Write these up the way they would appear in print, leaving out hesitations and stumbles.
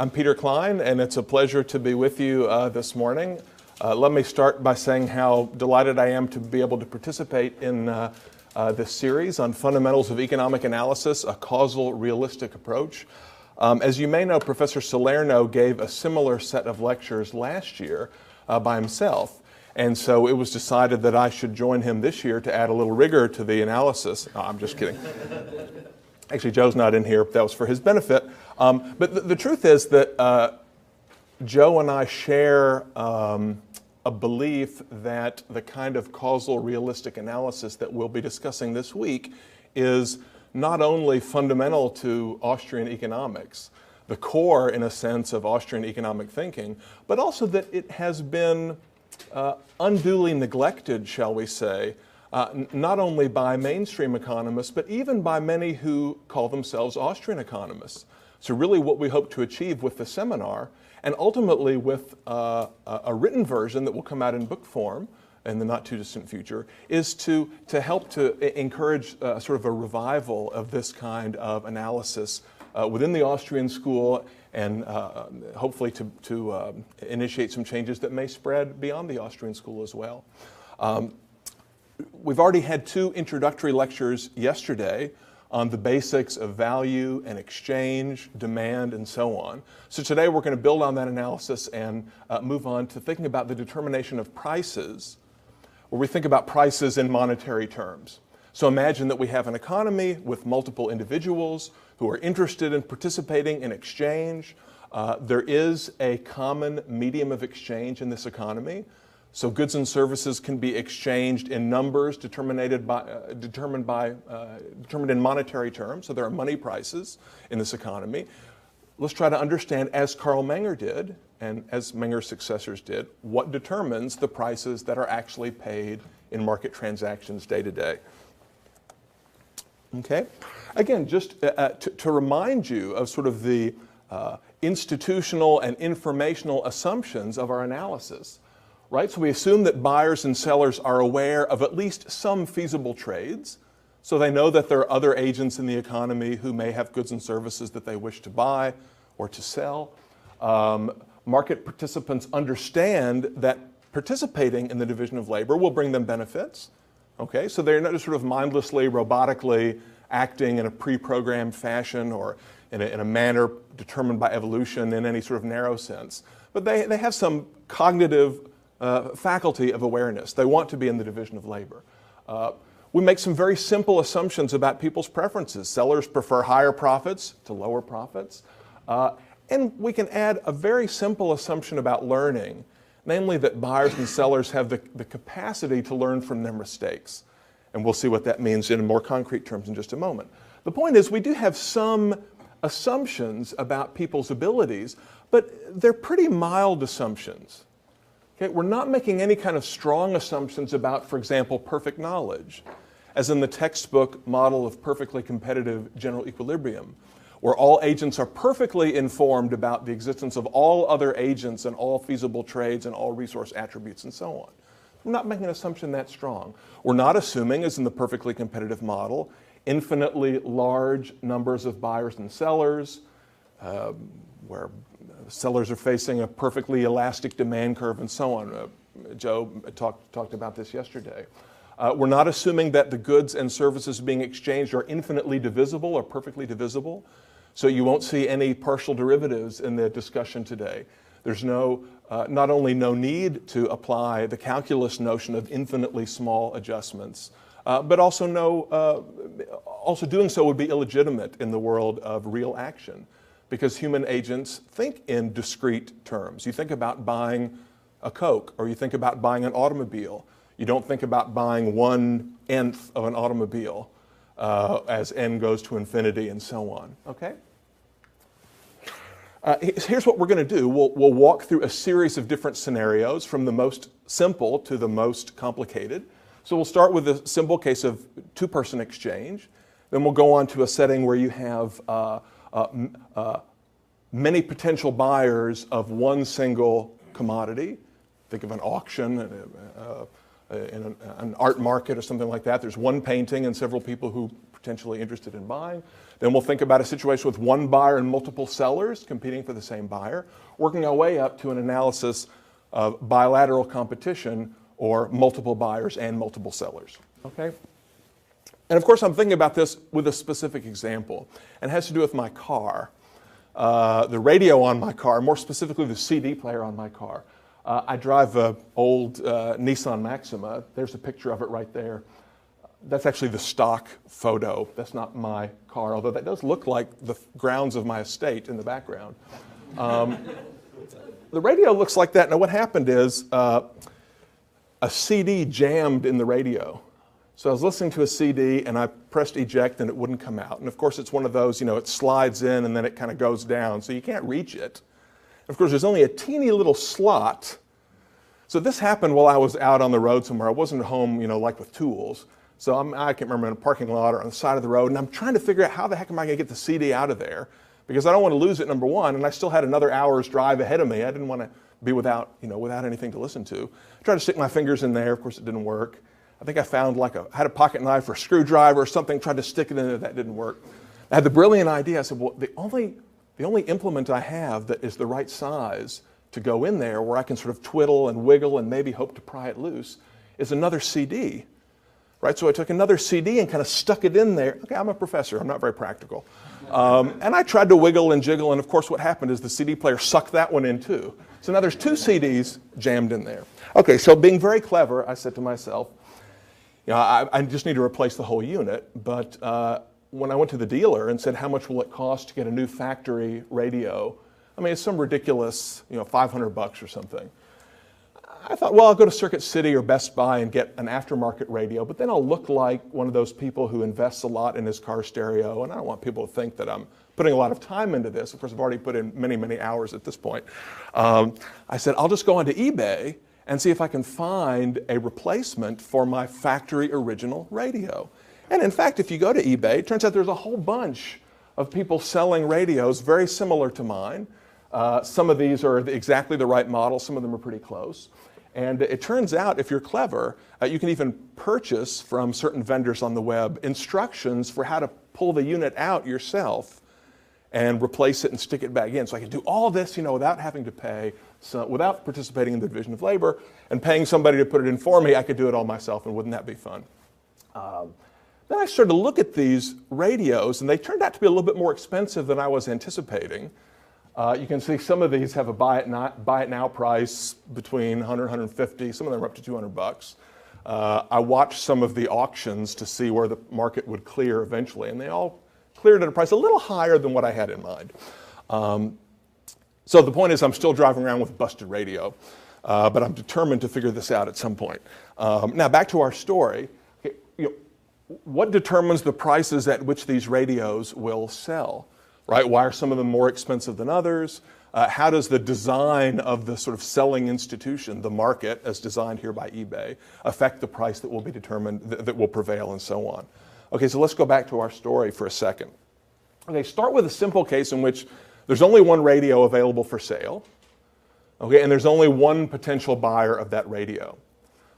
I'm Peter Klein, and it's a pleasure to be with you this morning. Let me start by saying how delighted I am to be able to participate in this series on fundamentals of economic analysis, a causal-realistic approach. As you may know, Professor Salerno gave a similar set of lectures last year by himself, and so it was decided that I should join him this year to add a little rigor to the analysis. No, I'm just kidding. Actually, Joe's not in here. That was for his benefit. But the truth is that Joe and I share a belief that the kind of causal realistic analysis that we'll be discussing this week is not only fundamental to Austrian economics, the core, in a sense, of Austrian economic thinking, but also that it has been unduly neglected, shall we say, not only by mainstream economists, but even by many who call themselves Austrian economists. So really what we hope to achieve with the seminar, and ultimately with a written version that will come out in book form in the not too distant future, is to help to encourage sort of a revival of this kind of analysis within the Austrian school, and hopefully to initiate some changes that may spread beyond the Austrian school as well. We've already had two introductory lectures yesterday on the basics of value and exchange, demand, and so on. So today we're going to build on that analysis and move on to thinking about the determination of prices, where we think about prices in monetary terms. So imagine that we have an economy with multiple individuals who are interested in participating in exchange. There is a common medium of exchange in this economy. So goods and services can be exchanged in numbers determined in monetary terms. So there are money prices in this economy. Let's try to understand, as Karl Menger did, and as Menger's successors did, what determines the prices that are actually paid in market transactions day to day. Okay? Again, just to remind you of sort of the institutional and informational assumptions of our analysis. Right? So we assume that buyers and sellers are aware of at least some feasible trades. So they know that there are other agents in the economy who may have goods and services that they wish to buy or to sell. Market participants understand that participating in the division of labor will bring them benefits. Okay? So they're not just sort of mindlessly, robotically acting in a pre-programmed fashion or in a manner determined by evolution in any sort of narrow sense. But they have some cognitive faculty of awareness. They want to be in the division of labor. We make some very simple assumptions about people's preferences. Sellers prefer higher profits to lower profits. And we can add a very simple assumption about learning, namely that buyers and sellers have the capacity to learn from their mistakes. And we'll see what that means in more concrete terms in just a moment. The point is, we do have some assumptions about people's abilities, but they're pretty mild assumptions. Okay, we're not making any kind of strong assumptions about, for example, perfect knowledge, as in the textbook model of perfectly competitive general equilibrium, where all agents are perfectly informed about the existence of all other agents and all feasible trades and all resource attributes and so on. We're not making an assumption that strong. We're not assuming, as in the perfectly competitive model, infinitely large numbers of buyers and sellers, where sellers are facing a perfectly elastic demand curve and so on. Joe talked about this yesterday. We're not assuming that the goods and services being exchanged are infinitely divisible or perfectly divisible. So you won't see any partial derivatives in the discussion today. There's not only no need to apply the calculus notion of infinitely small adjustments, but also also doing so would be illegitimate in the world of real action, because human agents think in discrete terms. You think about buying a Coke, or you think about buying an automobile. You don't think about buying 1/nth of an automobile as n goes to infinity and so on. Okay? Here's what we're going to do. We'll walk through a series of different scenarios from the most simple to the most complicated. So we'll start with a simple case of two-person exchange. Then we'll go on to a setting where you have many potential buyers of one single commodity. Think of an auction, in an art market or something like that. There's one painting and several people who potentially interested in buying. Then we'll think about a situation with one buyer and multiple sellers competing for the same buyer, working our way up to an analysis of bilateral competition or multiple buyers and multiple sellers. Okay? And of course, I'm thinking about this with a specific example, and it has to do with my car. The radio on my car, more specifically the CD player on my car. I drive an old Nissan Maxima. There's a picture of it right there. That's actually the stock photo. That's not my car, although that does look like the grounds of my estate in the background. The radio looks like that. Now what happened is a CD jammed in the radio. So I was listening to a CD and I pressed eject and it wouldn't come out. And of course it's one of those, it slides in and then it kind of goes down, so you can't reach it. And of course there's only a teeny little slot. So this happened while I was out on the road somewhere. I wasn't at home, like with tools. So I can't remember, in a parking lot or on the side of the road, and I'm trying to figure out how the heck am I going to get the CD out of there, because I don't want to lose it, number one, and I still had another hour's drive ahead of me. I didn't want to be without anything to listen to. I tried to stick my fingers in there. Of course, it didn't work. I think I found I had a pocket knife or a screwdriver or something, tried to stick it in there. That didn't work. I had the brilliant idea. I said, well, the only implement I have that is the right size to go in there where I can sort of twiddle and wiggle and maybe hope to pry it loose is another CD. Right, so I took another CD and kind of stuck it in there. Okay, I'm a professor. I'm not very practical. And I tried to wiggle and jiggle, and of course what happened is the CD player sucked that one in too. So now there's two CDs jammed in there. Okay, so being very clever, I said to myself, I just need to replace the whole unit. But when I went to the dealer and said, how much will it cost to get a new factory radio? I mean, it's some ridiculous, $500 or something. I thought, well, I'll go to Circuit City or Best Buy and get an aftermarket radio, but then I'll look like one of those people who invests a lot in his car stereo, and I don't want people to think that I'm putting a lot of time into this. Of course, I've already put in many, many hours at this point. I said, I'll just go onto eBay and see if I can find a replacement for my factory original radio. And in fact, if you go to eBay, it turns out there's a whole bunch of people selling radios very similar to mine. Some of these are exactly the right model. Some of them are pretty close. And it turns out, if you're clever, you can even purchase from certain vendors on the web instructions for how to pull the unit out yourself and replace it and stick it back in. So I can do all this, without having to pay, without participating in the division of labor and paying somebody to put it in for me. I could do it all myself, and wouldn't that be fun? Then I started to look at these radios, and they turned out to be a little bit more expensive than I was anticipating. You can see some of these have a buy it now price between $100 and $150. Some of them are up to $200. I watched some of the auctions to see where the market would clear eventually, and they all cleared at a price a little higher than what I had in mind. So the point is, I'm still driving around with a busted radio, but I'm determined to figure this out at some point. Now back to our story. Okay, what determines the prices at which these radios will sell? Right? Why are some of them more expensive than others? How does the design of the sort of selling institution, the market as designed here by eBay, affect the price that will be determined, that will prevail, and so on? Okay, so let's go back to our story for a second. Okay, start with a simple case in which there's only one radio available for sale, okay, and there's only one potential buyer of that radio.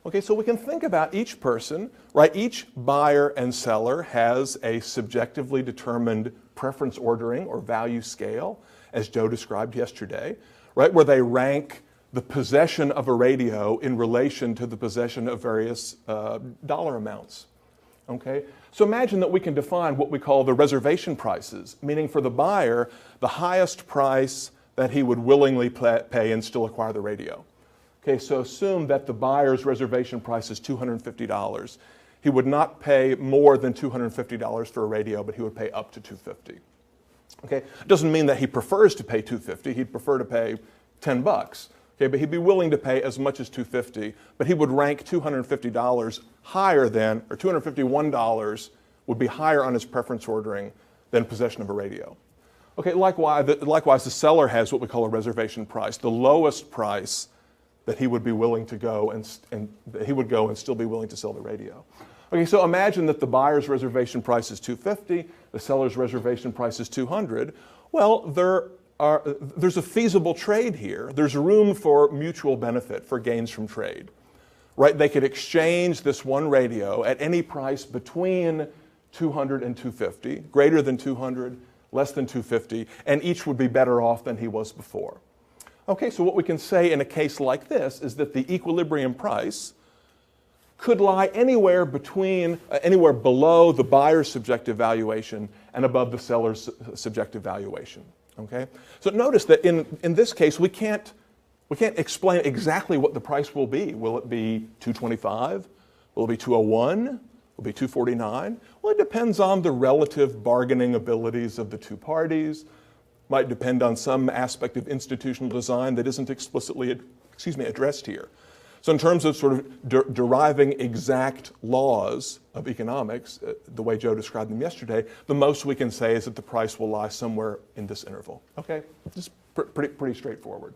Okay, so we can think about each person, right? Each buyer and seller has a subjectively determined preference ordering or value scale, as Joe described yesterday, right? Where they rank the possession of a radio in relation to the possession of various dollar amounts. Okay, so imagine that we can define what we call the reservation prices, meaning for the buyer, the highest price that he would willingly pay and still acquire the radio. Okay, so assume that the buyer's reservation price is $250. He would not pay more than $250 for a radio, but he would pay up to $250. Okay, it doesn't mean that he prefers to pay $250. He'd prefer to pay $10. Okay, but he'd be willing to pay as much as $250, but he would rank $250 higher than, or $251 would be higher on his preference ordering than possession of a radio. Okay, likewise, the seller has what we call a reservation price, the lowest price that he would be willing to go and he would go and still be willing to sell the radio. Okay, so imagine that the buyer's reservation price is $250, the seller's reservation price is $200. Well, there's a feasible trade here. There's room for mutual benefit, for gains from trade, right? They could exchange this one radio at any price between 200 and 250, greater than 200, less than 250, and each would be better off than he was before. Okay, so what we can say in a case like this is that the equilibrium price could lie anywhere below the buyer's subjective valuation and above the seller's subjective valuation. Okay, so notice that in this case we can't explain exactly what the price will be. Will it be 225? Will it be 201? Will it be 249? Well, it depends on the relative bargaining abilities of the two parties. Might depend on some aspect of institutional design that isn't explicitly addressed here. So in terms of sort of deriving exact laws of economics, the way Joe described them yesterday, the most we can say is that the price will lie somewhere in this interval. Okay, just pretty straightforward.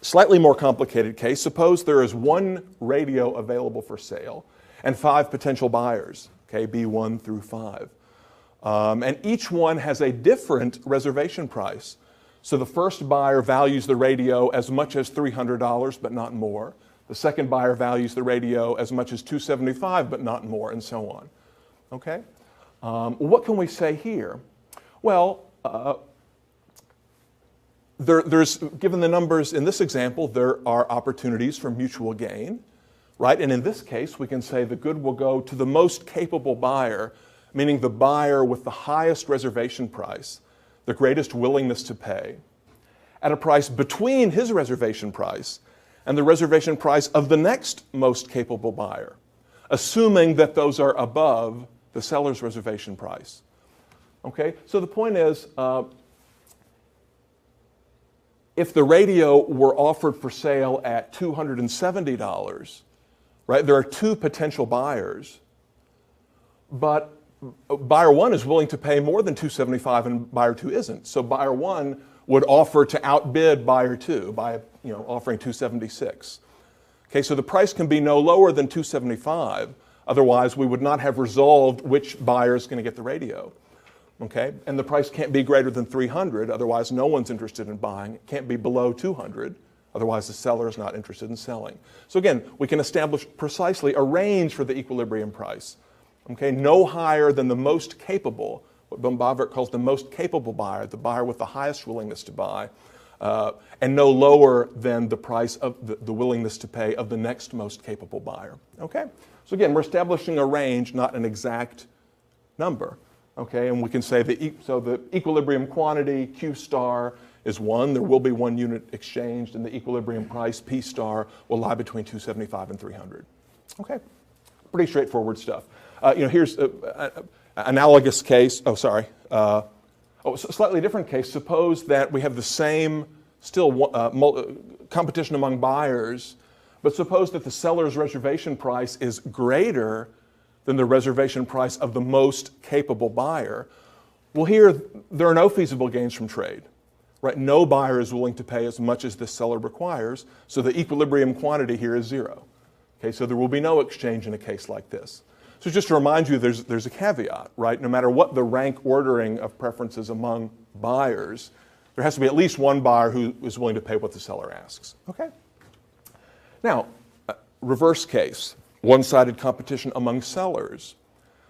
Slightly more complicated case, suppose there is one radio available for sale and 5 potential buyers, okay, B1 through 5. And each one has a different reservation price. So the first buyer values the radio as much as $300, but not more. The second buyer values the radio as much as $275, but not more, and so on. Okay? What can we say here? Well, given the numbers in this example, there are opportunities for mutual gain, right? And in this case, we can say the good will go to the most capable buyer, meaning the buyer with the highest reservation price, the greatest willingness to pay, at a price between his reservation price and the reservation price of the next most capable buyer, assuming that those are above the seller's reservation price. Okay, so the point is, if the radio were offered for sale at $270, right, there are 2 potential buyers, but buyer 1 is willing to pay more than $275 and buyer 2 isn't. So buyer 1 would offer to outbid buyer 2 by offering $276. Okay, so the price can be no lower than $275. Otherwise, we would not have resolved which buyer is going to get the radio. Okay, and the price can't be greater than $300. Otherwise, no one's interested in buying. It can't be below $200. Otherwise, the seller is not interested in selling. So again, we can establish precisely a range for the equilibrium price. Okay, no higher than the most capable, what Böhm-Bawerk calls the most capable buyer, the buyer with the highest willingness to buy, and no lower than the price of the willingness to pay of the next most capable buyer. Okay, so again, we're establishing a range, not an exact number. Okay, and we can say so the equilibrium quantity, Q star, is 1. There will be 1 unit exchanged, and the equilibrium price, P star, will lie between 275 and 300. Okay, pretty straightforward stuff. Here's an analogous case. Slightly different case. Suppose that we have the same, competition among buyers, but suppose that the seller's reservation price is greater than the reservation price of the most capable buyer. Well, here, there are no feasible gains from trade. Right? No buyer is willing to pay as much as this seller requires, so the equilibrium quantity here is 0. Okay, so there will be no exchange in a case like this. So just to remind you, there's a caveat, right? No matter what the rank ordering of preferences among buyers, there has to be at least one buyer who is willing to pay what the seller asks. Okay? Now, reverse case, one-sided competition among sellers.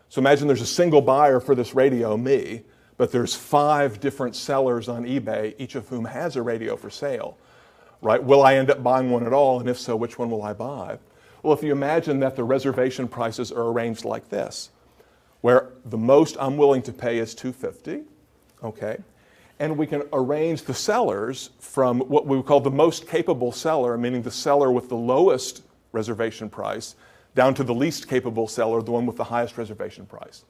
So imagine there's a single buyer for this radio, me, but there's 5 different sellers on eBay, each of whom has a radio for sale, right? Will I end up buying one at all? And if so, which one will I buy? Well, if you imagine that the reservation prices are arranged like this, where the most I'm willing to pay is $250, okay? And we can arrange the sellers from what we would call the most capable seller, meaning the seller with the lowest reservation price, down to the least capable seller, the one with the highest reservation price.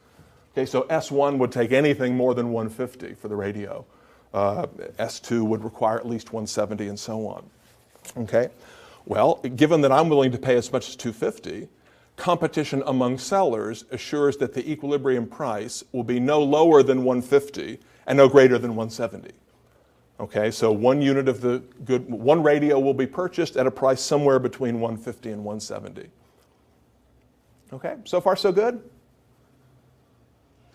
Okay, so S1 would take anything more than $150 for the radio. S2 would require at least $170 and so on. Okay, well, given that I'm willing to pay as much as $250, competition among sellers assures that the equilibrium price will be no lower than $150 and no greater than $170. Okay, so 1 unit of the good, 1 radio will be purchased at a price somewhere between $150 and $170. Okay, so far so good?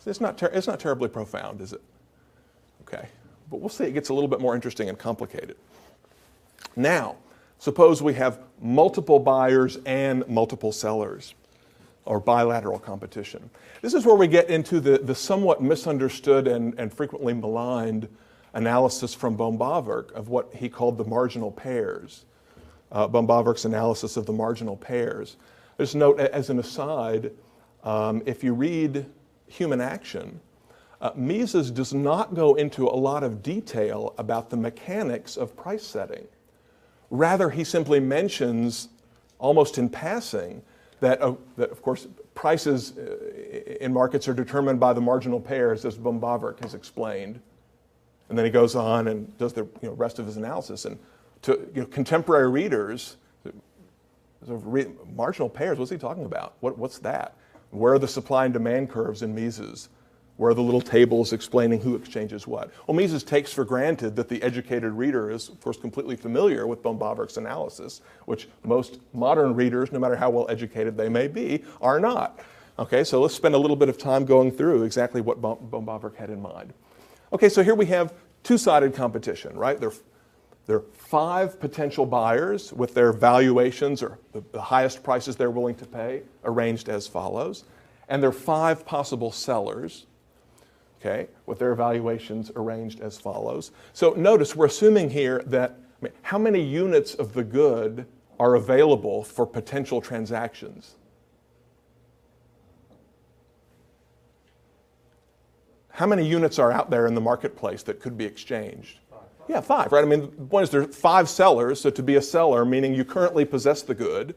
It's not terribly profound, is it? Okay, but we'll see. It gets a little bit more interesting and complicated. Now, suppose we have multiple buyers and multiple sellers. or bilateral competition. This is where we get into the somewhat misunderstood and frequently maligned analysis from Bohm-Bawerk of what he called the marginal pairs. Bohm-Bawerk's analysis of the marginal pairs. Just note, as an aside, if you read Human Action, Mises does not go into a lot of detail about the mechanics of price setting. Rather, he simply mentions, almost in passing, that of course, prices in markets are determined by the marginal pairs, as Bohm-Bawerk has explained. And then he goes on and does the rest of his analysis. And to contemporary readers, marginal pairs, what's he talking about? What's that? Where are the supply and demand curves in Mises? Where are the little tables explaining who exchanges what? Well, Mises takes for granted that the educated reader is, of course, completely familiar with Bohm-Bawerk's analysis, which most modern readers, no matter how well educated they may be, are not. Okay, so let's spend a little bit of time going through exactly what Bohm-Bawerk had in mind. Okay, so here we have two-sided competition, right? There are 5 potential buyers with their valuations, or the highest prices they're willing to pay, arranged as follows. And there are 5 possible sellers, okay, with their valuations arranged as follows. So notice we're assuming here that how many units of the good are available for potential transactions? How many units are out there in the marketplace that could be exchanged? 5. Yeah, 5, right? I mean, the point is there are 5 sellers, so to be a seller, meaning you currently possess the good,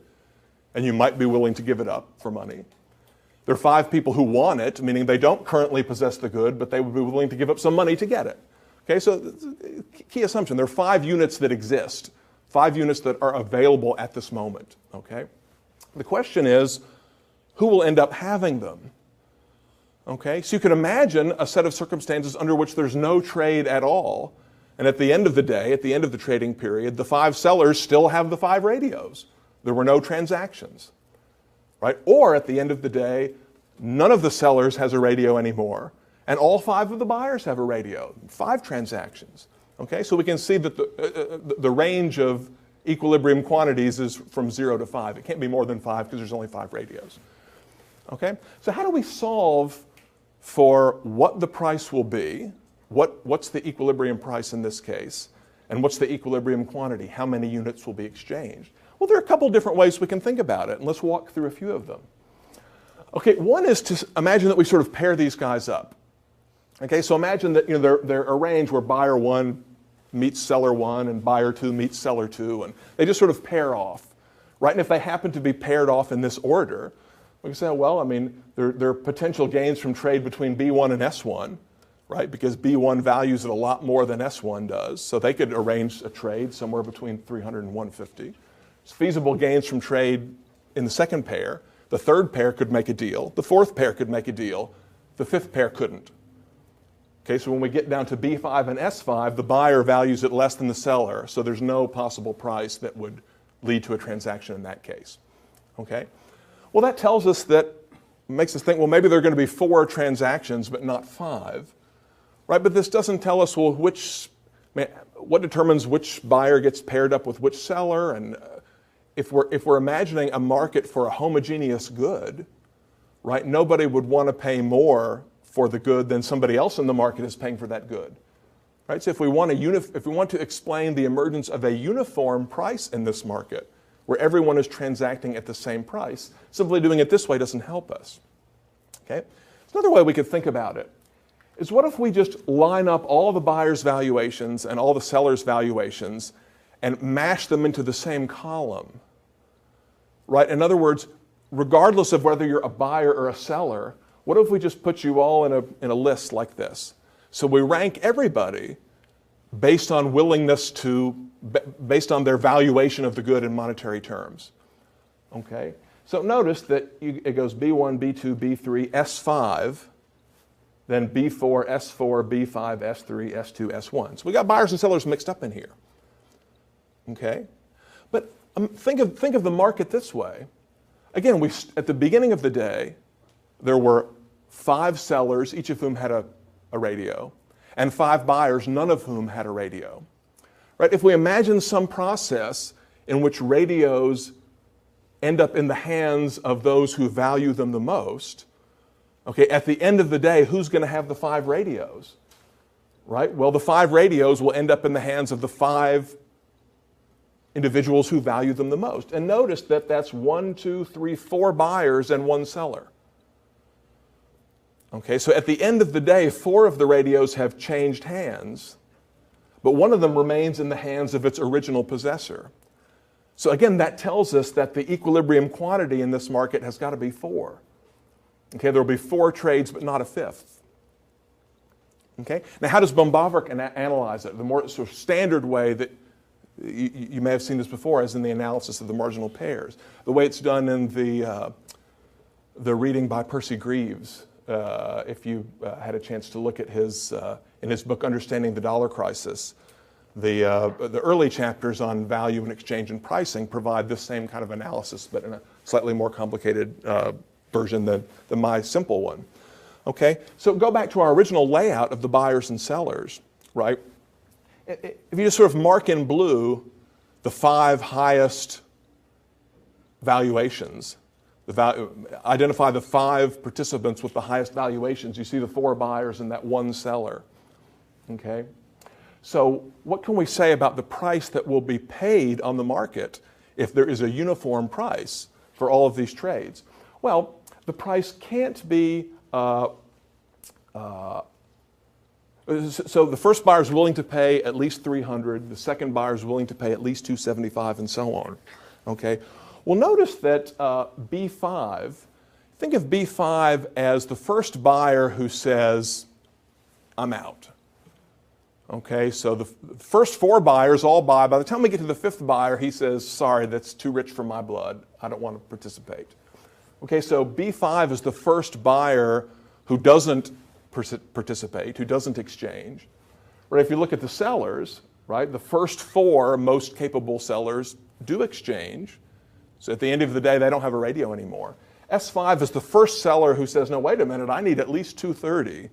and you might be willing to give it up for money. There are 5 people who want it, meaning they don't currently possess the good, but they would be willing to give up some money to get it. Okay, so key assumption, there are 5 units that exist, 5 units that are available at this moment, okay? The question is, who will end up having them? Okay, so you can imagine a set of circumstances under which there's no trade at all, and at the end of the day, at the end of the trading period, the 5 sellers still have the 5 radios. There were no transactions, right? Or at the end of the day, none of the sellers has a radio anymore, and all 5 of the buyers have a radio, 5 transactions. Okay, so we can see that the range of equilibrium quantities is from 0 to 5. It can't be more than 5 because there's only 5 radios. Okay, so how do we solve for what the price will be, what's the equilibrium price in this case, and what's the equilibrium quantity, how many units will be exchanged? Well, there are a couple different ways we can think about it, and let's walk through a few of them. Okay, one is to imagine that we sort of pair these guys up. Okay, so imagine that they're arranged where buyer 1 meets seller 1 and buyer 2 meets seller 2, and they just sort of pair off, right? And if they happen to be paired off in this order, we can say, well, I mean, there are potential gains from trade between B1 and S1, right? Because B1 values it a lot more than S1 does, so they could arrange a trade somewhere between 300 and 150. There's feasible gains from trade in the second pair. The third pair could make a deal. The fourth pair could make a deal. The fifth pair couldn't. Okay, so when we get down to B5 and S5, the buyer values it less than the seller, so there's no possible price that would lead to a transaction in that case. Okay? Well, that tells us makes us think, well, maybe there are going to be 4 transactions, but not 5, right? But this doesn't tell us, well, what determines which buyer gets paired up with which seller, and if we're imagining a market for a homogeneous good, right? Nobody would want to pay more for the good than somebody else in the market is paying for that good, right? So if we want to explain the emergence of a uniform price in this market, where everyone is transacting at the same price, simply doing it this way doesn't help us. Okay? Another way we could think about it is, what if we just line up all the buyers' valuations and all the sellers' valuations and mash them into the same column? Right? In other words, regardless of whether you're a buyer or a seller, what if we just put you all in a list like this? So we rank everybody based on based on their valuation of the good in monetary terms. Okay? So notice that it goes B1, B2, B3, S5, then B4, S4, B5, S3, S2, S1. So we got buyers and sellers mixed up in here. Okay? But think of the market this way. Again, at the beginning of the day, there were 5 sellers, each of whom had a radio, and 5 buyers, none of whom had a radio. Right? If we imagine some process in which radios end up in the hands of those who value them the most, okay, at the end of the day, who's going to have the 5 radios? Right? Well, the 5 radios will end up in the hands of the 5 individuals who value them the most. And notice that that's 1, 2, 3, 4 buyers and 1 seller. Okay, so at the end of the day, 4 of the radios have changed hands, but 1 of them remains in the hands of its original possessor. So again, that tells us that the equilibrium quantity in this market has got to be 4. Okay, there will be 4 trades, but not a 5th. Okay, now how does von Bavarick analyze it? The more sort of standard way that you may have seen this before, as in the analysis of the marginal pairs. The way it's done in the reading by Percy Greaves, if you had a chance to look at his in his book Understanding the Dollar Crisis, the early chapters on value and exchange and pricing provide this same kind of analysis, but in a slightly more complicated version than my simple one. Okay, so go back to our original layout of the buyers and sellers, right? If you just sort of mark in blue the 5 highest valuations, identify the 5 participants with the highest valuations, you see the 4 buyers and that 1 seller. Okay? So what can we say about the price that will be paid on the market if there is a uniform price for all of these trades? Well, the price can't be so the first buyer is willing to pay at least $300, the second buyer is willing to pay at least $275, and so on. Okay? Well, notice that B5, think of B5 as the first buyer who says, I'm out. Okay, so the first 4 buyers all buy. By the time we get to the 5th buyer, he says, sorry, that's too rich for my blood. I don't want to participate. Okay, so B5 is the first buyer who doesn't participate, who doesn't exchange. Right, if you look at the sellers, right, the first 4 most capable sellers do exchange. So at the end of the day, they don't have a radio anymore. S5 is the first seller who says, no, wait a minute, I need at least 230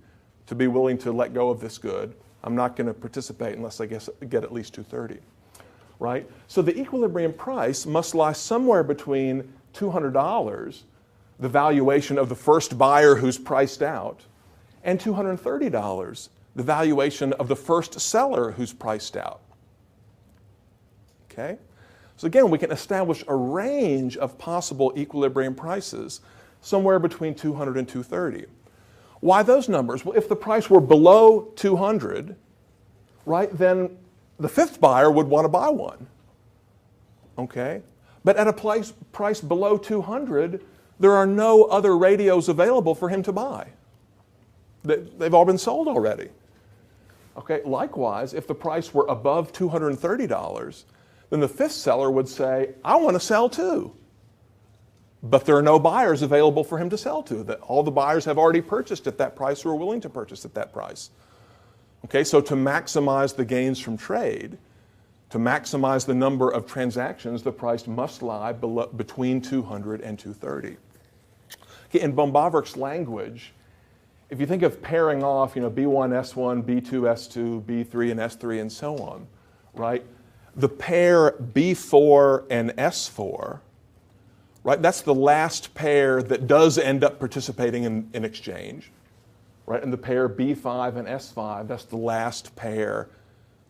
to be willing to let go of this good. I'm not going to participate unless I get at least 230, right? So the equilibrium price must lie somewhere between $200, the valuation of the first buyer who's priced out, and $230, the valuation of the first seller who's priced out. Okay? So again, we can establish a range of possible equilibrium prices somewhere between 200 and 230. Why those numbers? Well, if the price were below 200, right, then the 5th buyer would want to buy one. Okay? But at a price below 200, there are no other radios available for him to buy. They've all been sold already. Okay? Likewise, if the price were above $230, then the 5th seller would say, I want to sell too. But there are no buyers available for him to sell to. All the buyers have already purchased at that price or are willing to purchase at that price. Okay, so to maximize the gains from trade, to maximize the number of transactions, the price must lie between 200 and 230. Okay, in von Bavarick's language, if you think of pairing off, B1, S1, B2, S2, B3, and S3, and so on, right? The pair B4 and S4, right? That's the last pair that does end up participating in exchange, right? And the pair B5 and S5, that's the last pair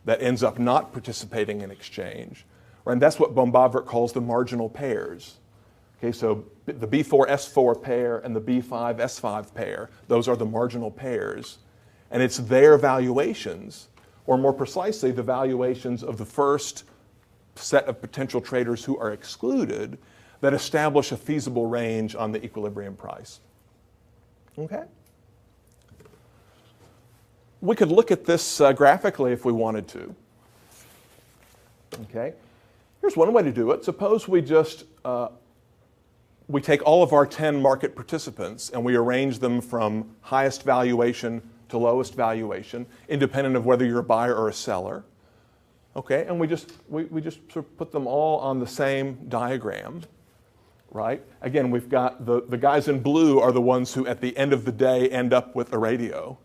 that ends up not participating in exchange, right? And that's what von Bavarick calls the marginal pairs. Okay, so the B4 S4 pair and the B5 S5 pair, those are the marginal pairs, and it's their valuations, or more precisely, the valuations of the first set of potential traders who are excluded, that establish a feasible range on the equilibrium price. Okay? We could look at this graphically if we wanted to. Okay? Here's one way to do it. Suppose we just we take all of our 10 market participants and we arrange them from highest valuation to lowest valuation, independent of whether you're a buyer or a seller. Okay? And we just sort of put them all on the same diagram. Right? Again, we've got the guys in blue are the ones who at the end of the day end up with a radio,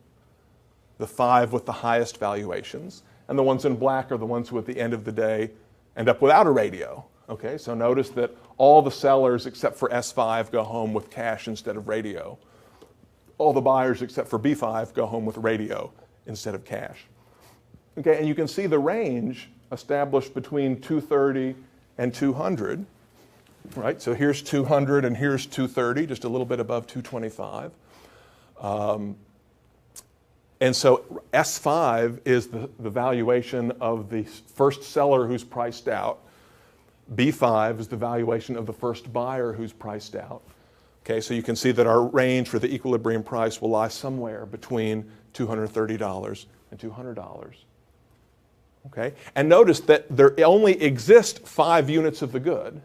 the 5 with the highest valuations, and the ones in black are the ones who at the end of the day end up without a radio, Okay, so notice that all the sellers except for S5 go home with cash instead of radio. All the buyers except for B5 go home with radio instead of cash. Okay, and you can see the range established between 230 and 200, right? So here's 200 and here's 230, just a little bit above 225. And so S5 is the valuation of the first seller who's priced out. B5 is the valuation of the first buyer who's priced out. Okay, so you can see that our range for the equilibrium price will lie somewhere between $230 and $200. Okay, and notice that there only exist 5 units of the good.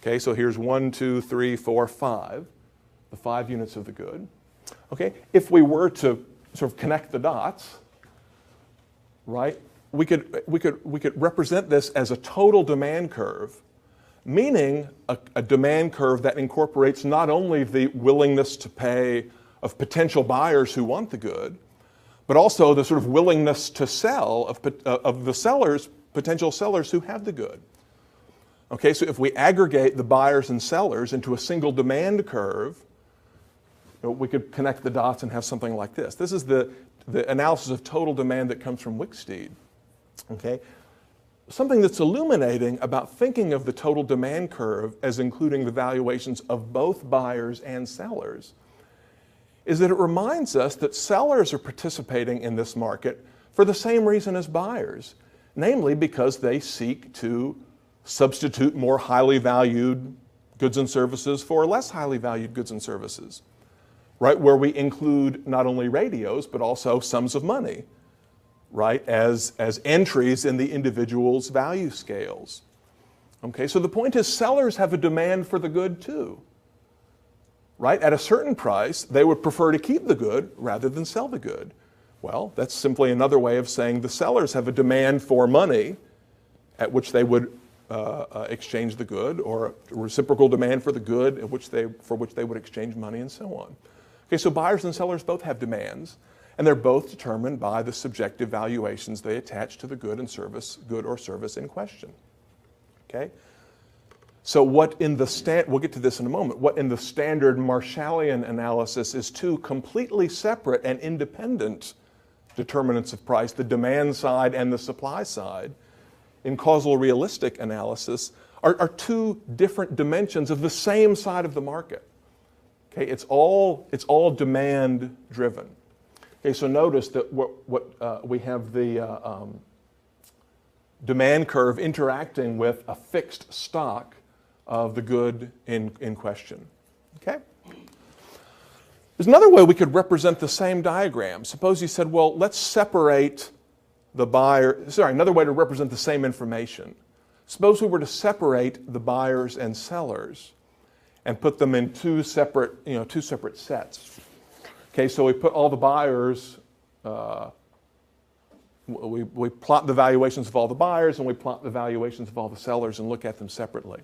Okay, so here's 1, 2, 3, 4, 5, the 5 units of the good. Okay, if we were to sort of connect the dots, right, we could represent this as a total demand curve, meaning a demand curve that incorporates not only the willingness to pay of potential buyers who want the good, but also the sort of willingness to sell of the sellers, potential sellers who have the good. Okay, so if we aggregate the buyers and sellers into a single demand curve, we could connect the dots and have something like this. This is the analysis of total demand that comes from Wicksteed. Okay? Something that's illuminating about thinking of the total demand curve as including the valuations of both buyers and sellers is that it reminds us that sellers are participating in this market for the same reason as buyers, namely because they seek to substitute more highly valued goods and services for less highly valued goods and services. Right, where we include not only radios, but also sums of money, right, as entries in the individual's value scales. Okay, so the point is sellers have a demand for the good too. Right, at a certain price, they would prefer to keep the good rather than sell the good. Well, that's simply another way of saying the sellers have a demand for money at which they would exchange the good, or a reciprocal demand for the good for which they would exchange money, and so on. Okay, so buyers and sellers both have demands, and they're both determined by the subjective valuations they attach to the good or service in question. Okay? So what in the we'll get to this in a moment, what in the standard Marshallian analysis is two completely separate and independent determinants of price, the demand side and the supply side, in causal realistic analysis are two different dimensions of the same side of the market. Okay, it's all demand driven. Okay, so notice that we have the demand curve interacting with a fixed stock of the good in question. Okay? There's another way we could represent the same diagram. Suppose you said, well, let's separate the buyer, another way to represent the same information. Suppose we were to separate the buyers and sellers and put them in two separate sets. Okay, so we put all the buyers, we plot the valuations of all the buyers and we plot the valuations of all the sellers and look at them separately.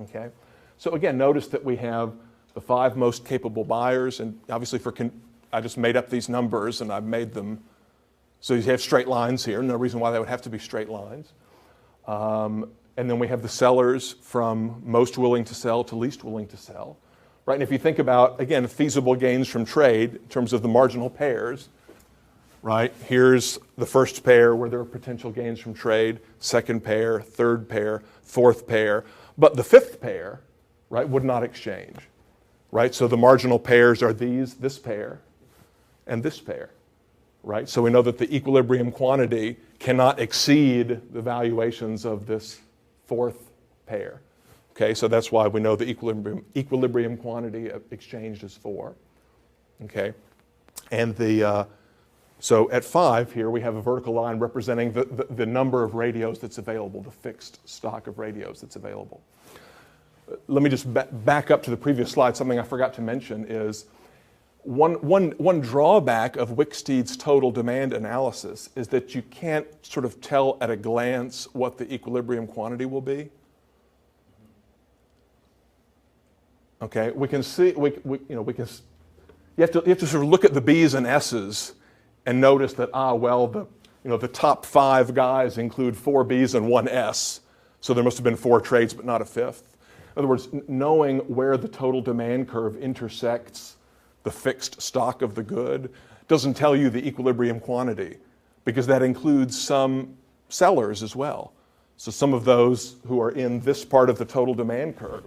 Okay, so again, notice that we have the 5 most capable buyers, and obviously I just made up these numbers and I've made them, so you have straight lines here, no reason why they would have to be straight lines. And then we have the sellers from most willing to sell to least willing to sell. Right? And if you think about, again, feasible gains from trade in terms of the marginal pairs, right? Here's the first pair where there are potential gains from trade, second pair, third pair, fourth pair. But the fifth pair, right, would not exchange. Right? So the marginal pairs are this pair, and this pair. Right? So we know that the equilibrium quantity cannot exceed the valuations of this fourth pair. Okay, so that's why we know the equilibrium quantity exchanged is 4. Okay, and so at 5 here we have a vertical line representing the number of radios that's available, the fixed stock of radios that's available. Let me just back up to the previous slide. Something I forgot to mention is one drawback of Wicksteed's total demand analysis is that you can't sort of tell at a glance what the equilibrium quantity will be. Okay, we can see you have to sort of look at the B's and S's and notice that the top 5 guys include 4 B's and 1 S. So there must have been 4 trades, but not a 5th. In other words, knowing where the total demand curve intersects the fixed stock of the good doesn't tell you the equilibrium quantity, because that includes some sellers as well. So some of those who are in this part of the total demand curve,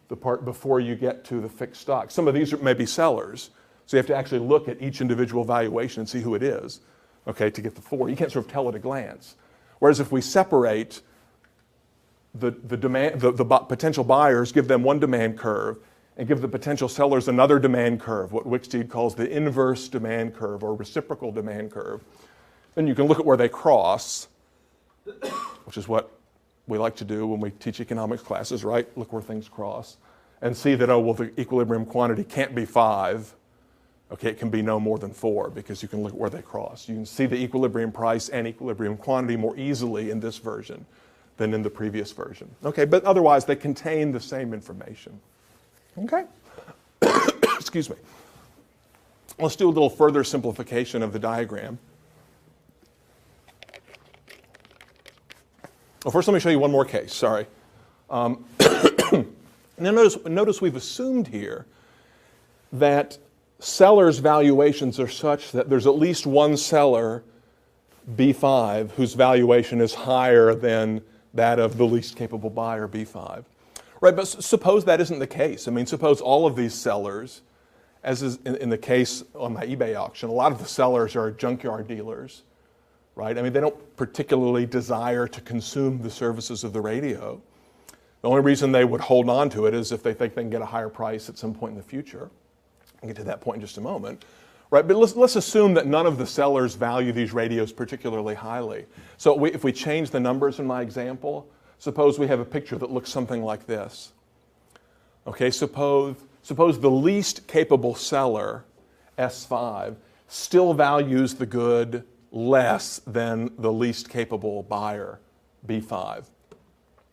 the part before you get to the fixed stock. Some of these may be sellers, so you have to actually look at each individual valuation and see who it is, okay, to get the 4. You can't sort of tell at a glance. Whereas if we separate the potential buyers, give them one demand curve, and give the potential sellers another demand curve, what Wicksteed calls the inverse demand curve or reciprocal demand curve, then you can look at where they cross, which is what we like to do when we teach economics classes, right? Look where things cross, and see that, oh, well, the equilibrium quantity can't be 5. Okay, it can be no more than 4, because you can look at where they cross. You can see the equilibrium price and equilibrium quantity more easily in this version than in the previous version. Okay, but otherwise they contain the same information. Okay? Excuse me. Let's do a little further simplification of the diagram. Well, first let me show you one more case, sorry. Now notice we've assumed here that sellers' valuations are such that there's at least one seller, B5, whose valuation is higher than that of the least capable buyer, B5. Right, but suppose that isn't the case. I mean, suppose all of these sellers, as is in the case on my eBay auction, a lot of the sellers are junkyard dealers, right? I mean, they don't particularly desire to consume the services of the radio. The only reason they would hold on to it is if they think they can get a higher price at some point in the future. I'll get to that point in just a moment. Right, but let's assume that none of the sellers value these radios particularly highly. So if we change the numbers in my example, suppose we have a picture that looks something like this. Okay, suppose the least capable seller, S5, still values the good less than the least capable buyer, B5.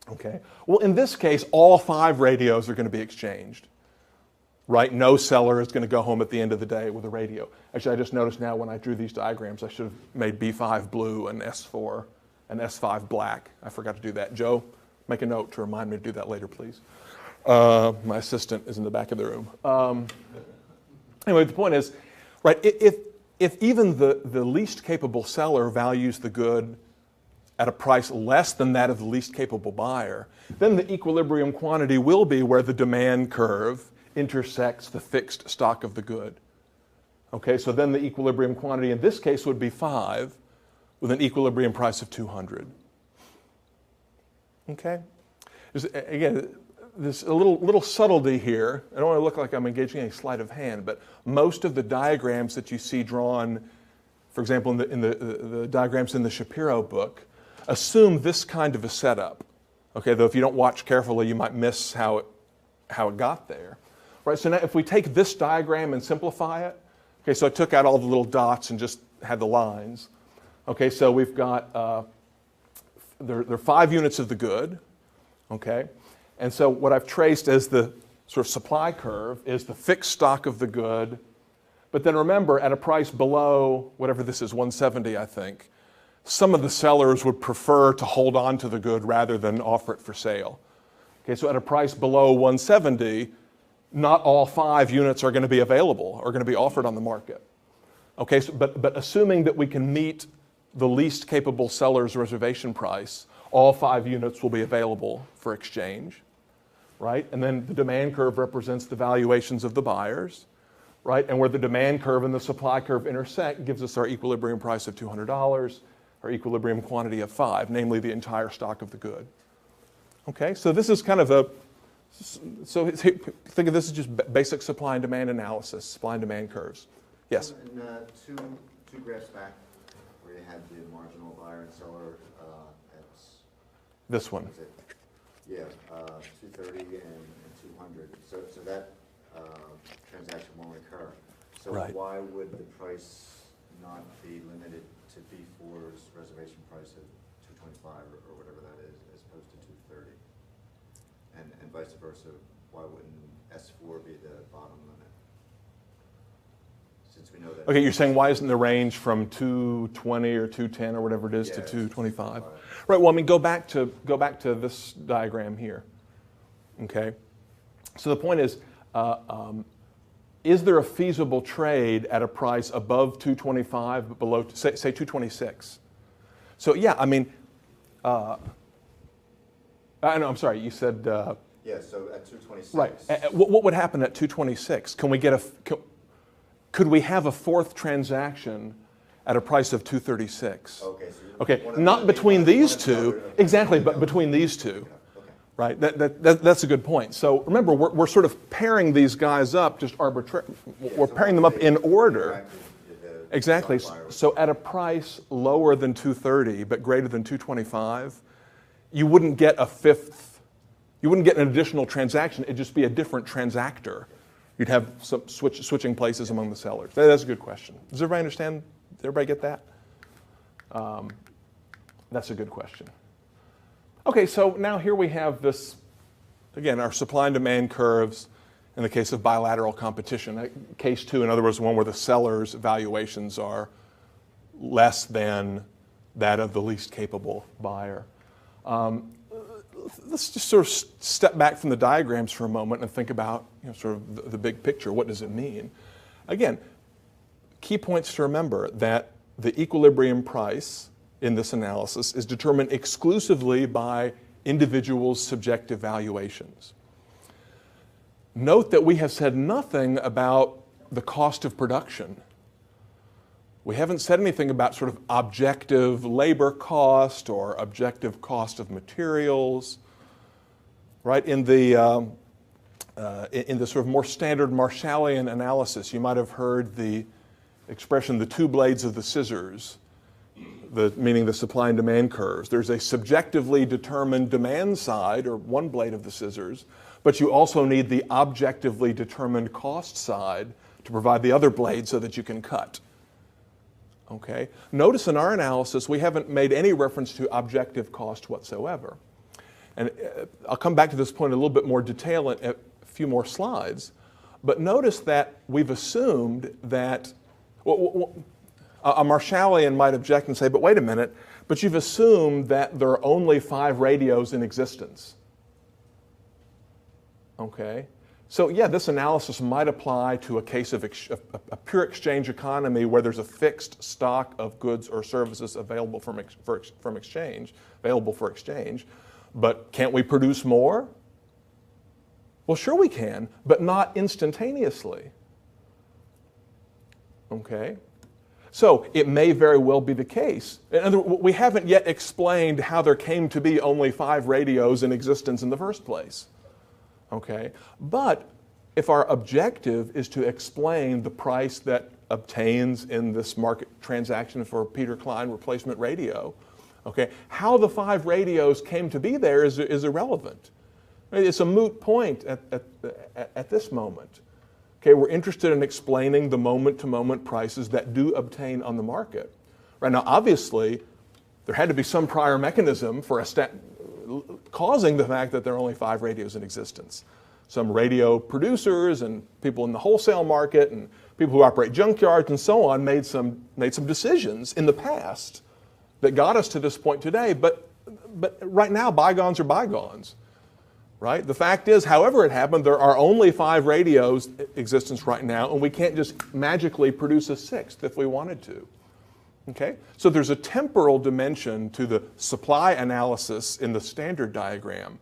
Okay, well, in this case, all 5 radios are going to be exchanged. Right, no seller is going to go home at the end of the day with a radio. Actually, I just noticed now when I drew these diagrams, I should have made B5 blue and S4 and S5 black. I forgot to do that. Joe, make a note to remind me to do that later, please. My assistant is in the back of the room. Anyway, the point is, right, if even the least capable seller values the good at a price less than that of the least capable buyer, then the equilibrium quantity will be where the demand curve intersects the fixed stock of the good. Okay, so then the equilibrium quantity in this case would be 5 with an equilibrium price of 200. Okay? Again, there's a little subtlety here. I don't want to look like I'm engaging in a sleight of hand, but most of the diagrams that you see drawn, for example, in the diagrams in the Shapiro book, assume this kind of a setup. Okay, though if you don't watch carefully, you might miss how it got there. Right, so now if we take this diagram and simplify it, okay, so I took out all the little dots and just had the lines. Okay, so we've got, there are 5 units of the good, okay? And so what I've traced as the sort of supply curve is the fixed stock of the good. But then remember, at a price below, whatever this is, 170, I think, some of the sellers would prefer to hold on to the good rather than offer it for sale. Okay, so at a price below 170, not all 5 units are going to be available or going to be offered on the market. Okay, so, but assuming that we can meet the least capable seller's reservation price, all 5 units will be available for exchange, right? And then the demand curve represents the valuations of the buyers, right? And where the demand curve and the supply curve intersect gives us our equilibrium price of $200, our equilibrium quantity of 5, namely the entire stock of the good. Okay, so this is kind of so think of this as just basic supply and demand analysis, supply and demand curves. Yes? In two graphs back, where you had the marginal buyer and seller at... This one. Yeah, 230 and 200. So that transaction won't occur. So right. Why would the price not be limited to B4's reservation price of 225 or whatever that is, as opposed to 230? And vice versa, why wouldn't S4 be the bottom limit? Since we we know that. Okay, you're saying why isn't the range from 220 or 210 or whatever it is to Yeah, 225? Right. Well, I mean, go back to this diagram here. Okay. So the point is there a feasible trade at a price above 225 but below, say 226? So yeah, I mean, I know. I'm sorry. You said. Yeah. So at 226. Right. What would happen at 226? Can we get could we have a fourth transaction at a price of 236? Okay. So Okay. Not between these two. Exactly, but between these two. Okay. Right. That's a good point. So remember, we're sort of pairing these guys up just arbitrarily. We're pairing them up in order. Exactly. So at a price lower than 230 but greater than 225, you wouldn't get a fifth. You wouldn't get an additional transaction. It'd just be a different transactor. You'd have some switching places among the sellers. That's a good question. Does everybody understand? Does everybody get that? That's a good question. Okay, so now here we have this, again, our supply and demand curves in the case of bilateral competition. Case 2, in other words, one where the seller's valuations are less than that of the least capable buyer. Let's just sort of step back from the diagrams for a moment and think about sort of the big picture. What does it mean? Again, key points to remember that the equilibrium price in this analysis is determined exclusively by individuals' subjective valuations. Note that we have said nothing about the cost of production. We haven't said anything about sort of objective labor cost or objective cost of materials. Right? In the sort of more standard Marshallian analysis, you might have heard the expression, the two blades of the scissors, meaning the supply and demand curves. There's a subjectively determined demand side, or one blade of the scissors, but you also need the objectively determined cost side to provide the other blade so that you can cut. Okay? Notice in our analysis, we haven't made any reference to objective cost whatsoever. And I'll come back to this point in a little bit more detail in a few more slides. But notice that we've assumed that, a Marshallian might object and say, but wait a minute, but you've assumed that there are only 5 radios in existence. Okay? So yeah, this analysis might apply to a case of a pure exchange economy where there's a fixed stock of goods or services available from exchange, available for exchange. But can't we produce more? Well, sure we can, but not instantaneously. Okay? So it may very well be the case. We haven't yet explained how there came to be only 5 radios in existence in the first place. Okay? But if our objective is to explain the price that obtains in this market transaction for Peter Klein replacement radio, okay, how the 5 radios came to be there is irrelevant. It's a moot point at this moment. Okay, we're interested in explaining the moment-to-moment prices that do obtain on the market. Right now, obviously, there had to be some prior mechanism for causing the fact that there are only 5 radios in existence. Some radio producers and people in the wholesale market and people who operate junkyards and so on made some decisions in the past that got us to this point today. But right now, bygones are bygones. Right? The fact is, however it happened, there are only 5 radios in existence right now, and we can't just magically produce a 6th if we wanted to. Okay? So there's a temporal dimension to the supply analysis in the standard diagram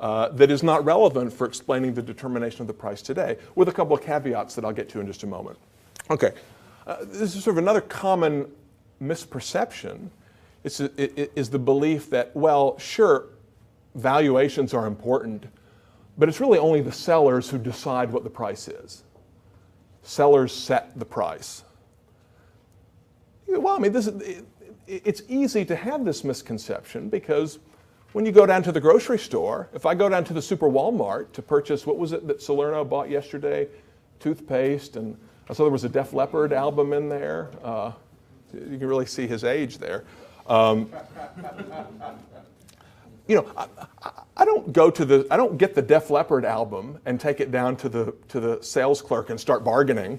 that is not relevant for explaining the determination of the price today, with a couple of caveats that I'll get to in just a moment. Okay. This is sort of another common misperception. Is the belief that, well, sure, valuations are important, but it's really only the sellers who decide what the price is. Sellers set the price. Well, I mean, it's easy to have this misconception because when you go down to the grocery store, if I go down to the Super Walmart to purchase, what was it that Salerno bought yesterday? Toothpaste, and I saw there was a Def Leppard album in there. You can really see his age there. I don't get the Def Leppard album and take it down to the sales clerk and start bargaining.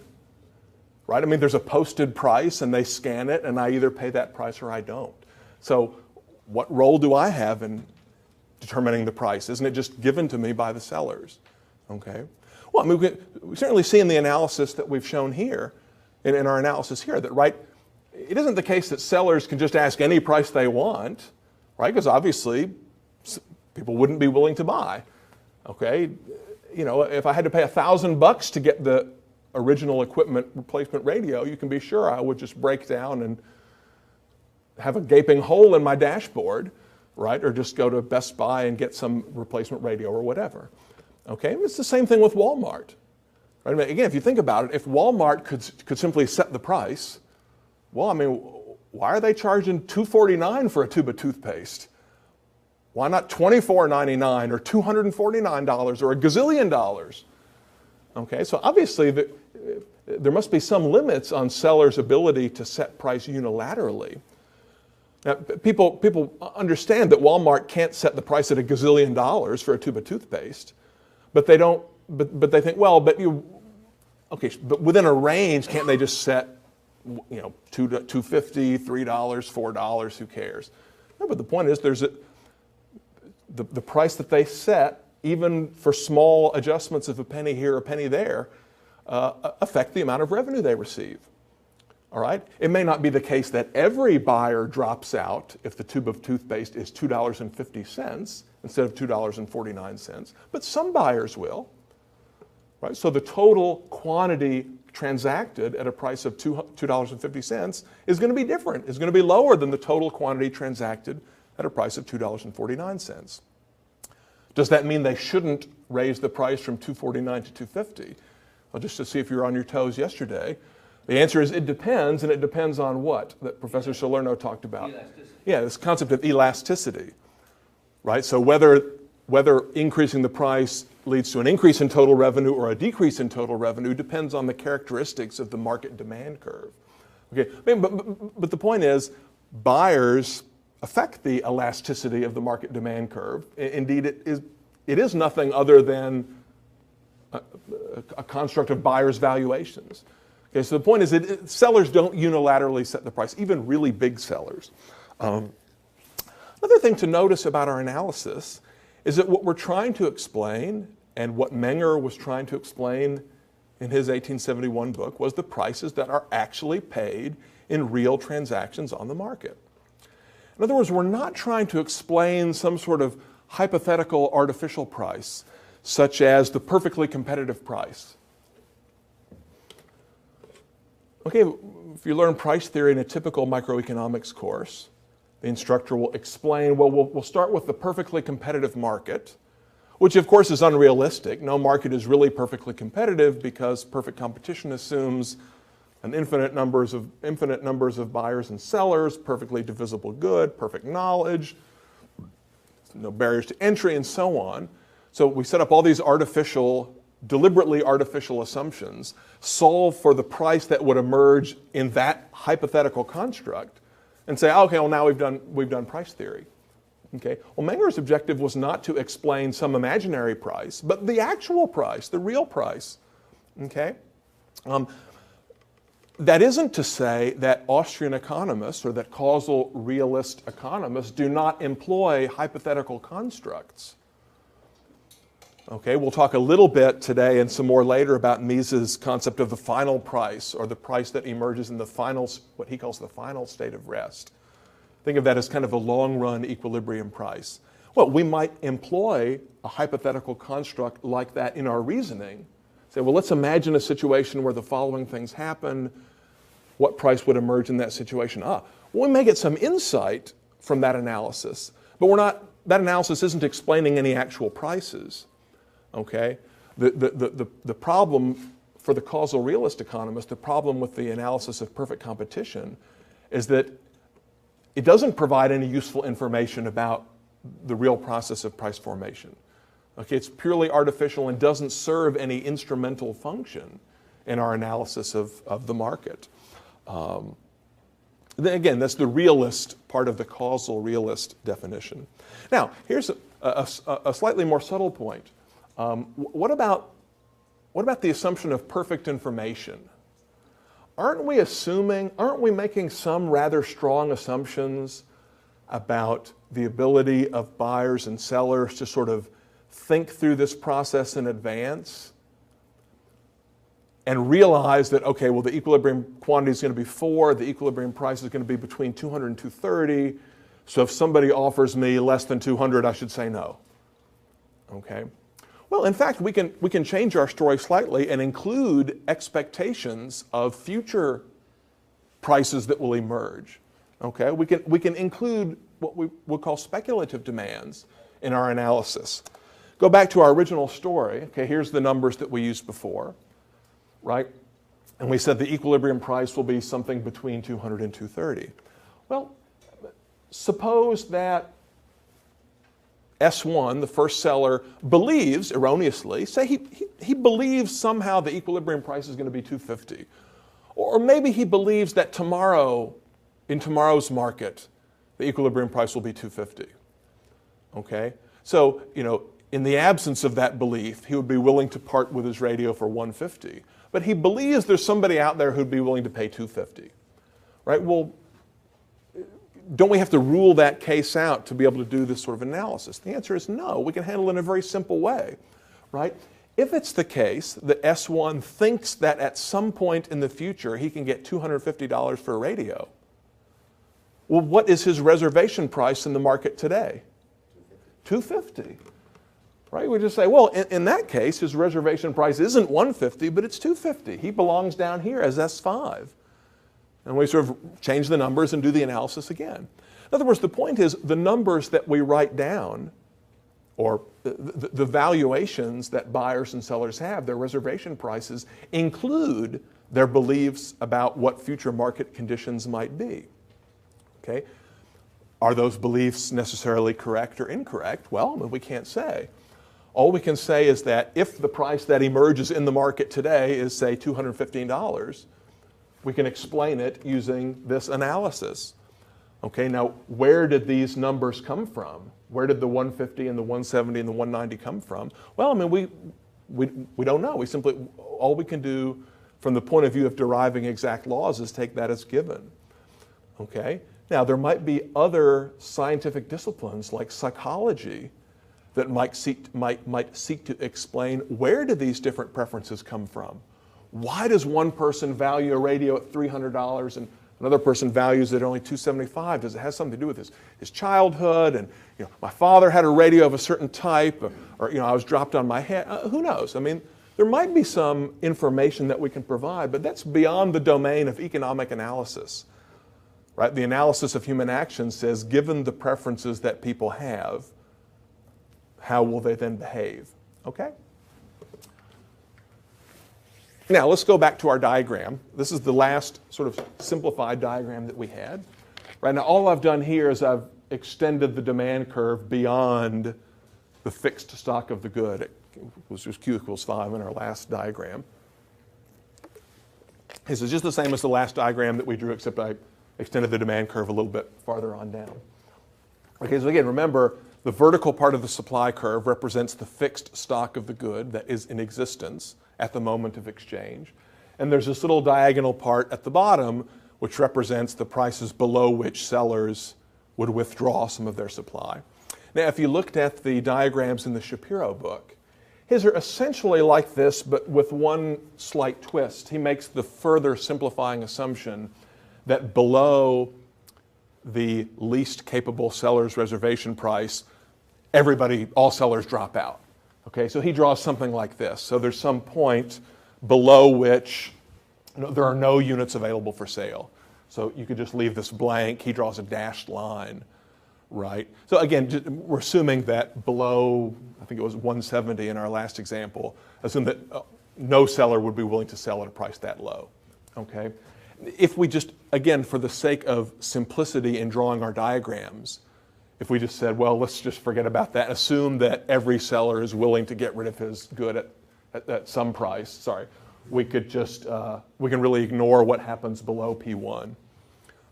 right? I mean, there's a posted price and they scan it and I either pay that price or I don't. So what role do I have in determining the price? Isn't it just given to me by the sellers? Okay. Well, I mean, we certainly see in the analysis that we've shown here, in our analysis here, that, right, it isn't the case that sellers can just ask any price they want, right? Because obviously people wouldn't be willing to buy. Okay. You know, if I had to pay $1,000 to get the original equipment replacement radio, you can be sure I would just break down and have a gaping hole in my dashboard, right? Or just go to Best Buy and get some replacement radio or whatever. Okay, it's the same thing with Walmart. Right? I mean, again, if you think about it, if Walmart could simply set the price, well, I mean, why are they charging $2.49 for a tube of toothpaste? Why not $24.99 or $249 or a gazillion dollars? Okay, so obviously there must be some limits on sellers' ability to set price unilaterally. Now, people understand that Walmart can't set the price at a gazillion dollars for a tube of toothpaste, but they don't. But they think, well, but within a range, can't they just set, you know, $2.50, $3, $4? Who cares? No, but the point is, the price that they set, even for small adjustments of a penny here, a penny there, affect the amount of revenue they receive. All right? It may not be the case that every buyer drops out if the tube of toothpaste is $2.50 instead of $2.49, but some buyers will. Right? So the total quantity transacted at a price of $2.50 is going to be different. It's going to be lower than the total quantity transacted at a price of $2.49. Does that mean they shouldn't raise the price from $2.49 to $2.50? Well, just to see if you're on your toes yesterday, the answer is it depends, and it depends on what that Professor Salerno talked about. Elasticity. Yeah, this concept of elasticity, right? So whether increasing the price leads to an increase in total revenue or a decrease in total revenue depends on the characteristics of the market demand curve. Okay, I mean, but the point is, buyers affect the elasticity of the market demand curve. Indeed, it is nothing other than a construct of buyers' valuations. Okay, so the point is that sellers don't unilaterally set the price, even really big sellers. Another thing to notice about our analysis is that what we're trying to explain, and what Menger was trying to explain in his 1871 book, was the prices that are actually paid in real transactions on the market. In other words, we're not trying to explain some sort of hypothetical artificial price, such as the perfectly competitive price. Okay, if you learn price theory in a typical microeconomics course, the instructor will explain, well, we'll start with the perfectly competitive market, which of course is unrealistic. No market is really perfectly competitive because perfect competition assumes an infinite numbers of buyers and sellers, perfectly divisible good, perfect knowledge, no barriers to entry, and so on. So we set up all these deliberately artificial assumptions, solve for the price that would emerge in that hypothetical construct, and say, okay, well, now we've done price theory. Okay. Well, Menger's objective was not to explain some imaginary price, but the actual price, the real price. Okay. That isn't to say that Austrian economists or that causal realist economists do not employ hypothetical constructs. Okay, we'll talk a little bit today and some more later about Mises' concept of the final price, or the price that emerges in the final, what he calls the final state of rest. Think of that as kind of a long-run equilibrium price. Well, we might employ a hypothetical construct like that in our reasoning. Say, well, let's imagine a situation where the following things happen. What price would emerge in that situation? Well, we may get some insight from that analysis, but that analysis isn't explaining any actual prices. Okay? The problem for the causal realist economist, the problem with the analysis of perfect competition, is that it doesn't provide any useful information about the real process of price formation. Okay, it's purely artificial and doesn't serve any instrumental function in our analysis of the market. Then again, that's the realist part of the causal realist definition. Now, here's a slightly more subtle point. What about the assumption of perfect information? aren't we making some rather strong assumptions about the ability of buyers and sellers to sort of think through this process in advance and realize that, okay, well, the equilibrium quantity is going to be 4, the equilibrium price is going to be between 200 and 230, so if somebody offers me less than 200, I should say no. Okay? Well, in fact, we can change our story slightly and include expectations of future prices that will emerge. Okay? We can include what we would call speculative demands in our analysis. Go back to our original story. Okay, here's the numbers that we used before, right? And we said the equilibrium price will be something between 200 and 230. Well, suppose that S1, the first seller, believes, erroneously, say he believes somehow the equilibrium price is going to be 250. Or maybe he believes that tomorrow, in tomorrow's market, the equilibrium price will be 250. Okay? So, in the absence of that belief, he would be willing to part with his radio for 150. But he believes there's somebody out there who'd be willing to pay 250. Right? Well, don't we have to rule that case out to be able to do this sort of analysis? The answer is no. We can handle it in a very simple way, right? If it's the case that S1 thinks that at some point in the future he can get $250 for a radio, well, what is his reservation price in the market today? $250, right? We just say, well, in that case, his reservation price isn't $150, but it's $250. He belongs down here as S5. And we sort of change the numbers and do the analysis again. In other words, the point is the numbers that we write down, or the valuations that buyers and sellers have, their reservation prices, include their beliefs about what future market conditions might be. Okay? Are those beliefs necessarily correct or incorrect? Well, we can't say. All we can say is that if the price that emerges in the market today is, say, $215, we can explain it using this analysis. Okay, now where did these numbers come from? Where did the 150 and the 170 and the 190 come from? Well, we don't know. All we can do from the point of view of deriving exact laws is take that as given. Okay, now there might be other scientific disciplines like psychology that might seek to explain where do these different preferences come from. Why does one person value a radio at $300 and another person values it at only $275? Does it have something to do with his childhood? And my father had a radio of a certain type, or I was dropped on my head. Who knows? There might be some information that we can provide, but that's beyond the domain of economic analysis. Right? The analysis of human action says, given the preferences that people have, how will they then behave? Okay? Now, let's go back to our diagram. This is the last sort of simplified diagram that we had. Right now, all I've done here is I've extended the demand curve beyond the fixed stock of the good. It was just Q equals 5 in our last diagram. This is just the same as the last diagram that we drew, except I extended the demand curve a little bit farther on down. Okay, so again, remember, the vertical part of the supply curve represents the fixed stock of the good that is in existence at the moment of exchange. And there's this little diagonal part at the bottom which represents the prices below which sellers would withdraw some of their supply. Now, if you looked at the diagrams in the Shapiro book, his are essentially like this, but with one slight twist. He makes the further simplifying assumption that below the least capable seller's reservation price, all sellers drop out. Okay, so he draws something like this. So there's some point below which there are no units available for sale. So you could just leave this blank. He draws a dashed line, right? So again, we're assuming that below, I think it was 170 in our last example, assume that no seller would be willing to sell at a price that low, okay? If we just, again, for the sake of simplicity in drawing our diagrams, if we just said, well, let's just forget about that, assume that every seller is willing to get rid of his good at some price, we could just, we can really ignore what happens below P1.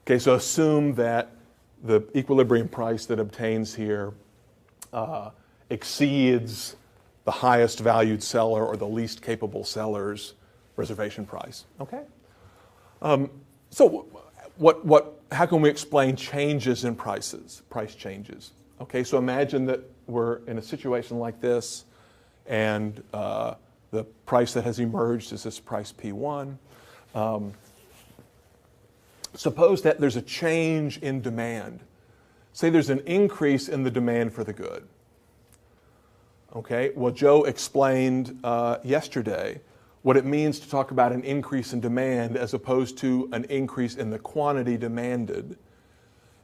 Okay, so assume that the equilibrium price that obtains here exceeds the highest valued seller or the least capable seller's reservation price, okay? So how can we explain changes in prices, price changes? Okay, so imagine that we're in a situation like this, and the price that has emerged is this price P1. Suppose that there's a change in demand. Say there's an increase in the demand for the good. Okay, well, Joe explained yesterday what it means to talk about an increase in demand as opposed to an increase in the quantity demanded.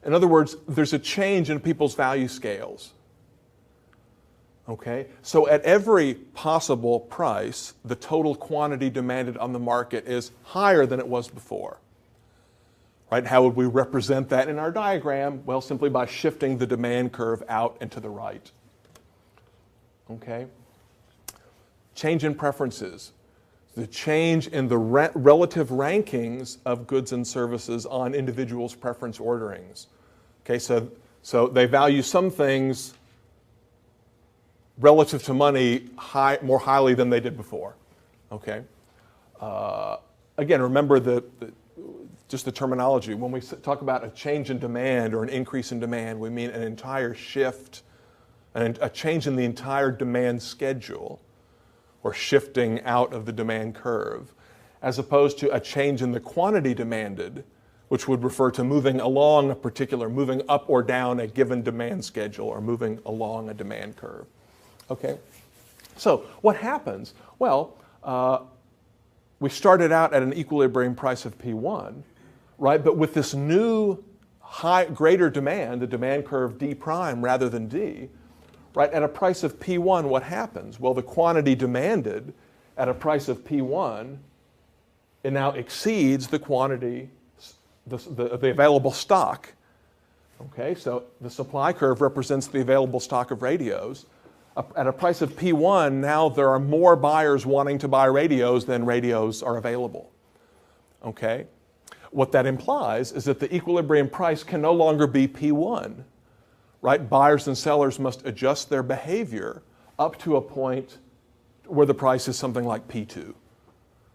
In other words, there's a change in people's value scales. Okay, so at every possible price, the total quantity demanded on the market is higher than it was before. Right? How would we represent that in our diagram? Well, simply by shifting the demand curve out and to the right. Okay? Change in preferences. The change in the relative rankings of goods and services on individuals' preference orderings. Okay, so they value some things relative to money more highly than they did before. Okay? Again, remember just the terminology. When we talk about a change in demand or an increase in demand, we mean an entire shift, and a change in the entire demand schedule, or shifting out of the demand curve, as opposed to a change in the quantity demanded, which would refer to moving along moving up or down a given demand schedule, or moving along a demand curve. Okay? So what happens? Well, we started out at an equilibrium price of P1, right? But with this new greater demand, the demand curve D prime rather than D, right? At a price of P1, what happens? Well, the quantity demanded at a price of P1, it now exceeds the quantity, the available stock. Okay, so the supply curve represents the available stock of radios. At a price of P1, now there are more buyers wanting to buy radios than radios are available. Okay? What that implies is that the equilibrium price can no longer be P1. Right? Buyers and sellers must adjust their behavior up to a point where the price is something like P2.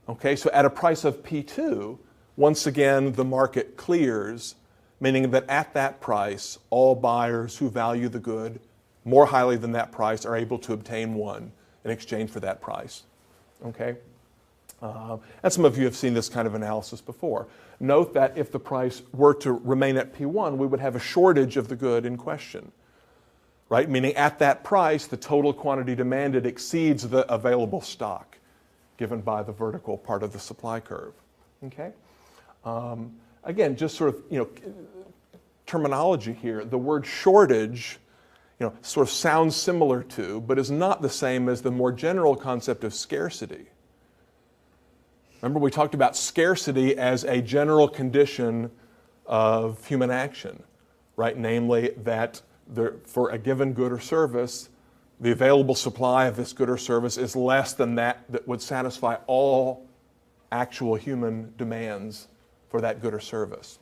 Okay? So at a price of P2, once again, the market clears, meaning that at that price, all buyers who value the good more highly than that price are able to obtain one in exchange for that price. Okay? And some of you have seen this kind of analysis before. Note that if the price were to remain at P1, we would have a shortage of the good in question. Right? Meaning at that price, the total quantity demanded exceeds the available stock given by the vertical part of the supply curve. Okay? Again, just sort of, terminology here. The word shortage sort of sounds similar to, but is not the same as the more general concept of scarcity. Remember, we talked about scarcity as a general condition of human action, right? Namely, that for a given good or service, the available supply of this good or service is less than that would satisfy all actual human demands for that good or service.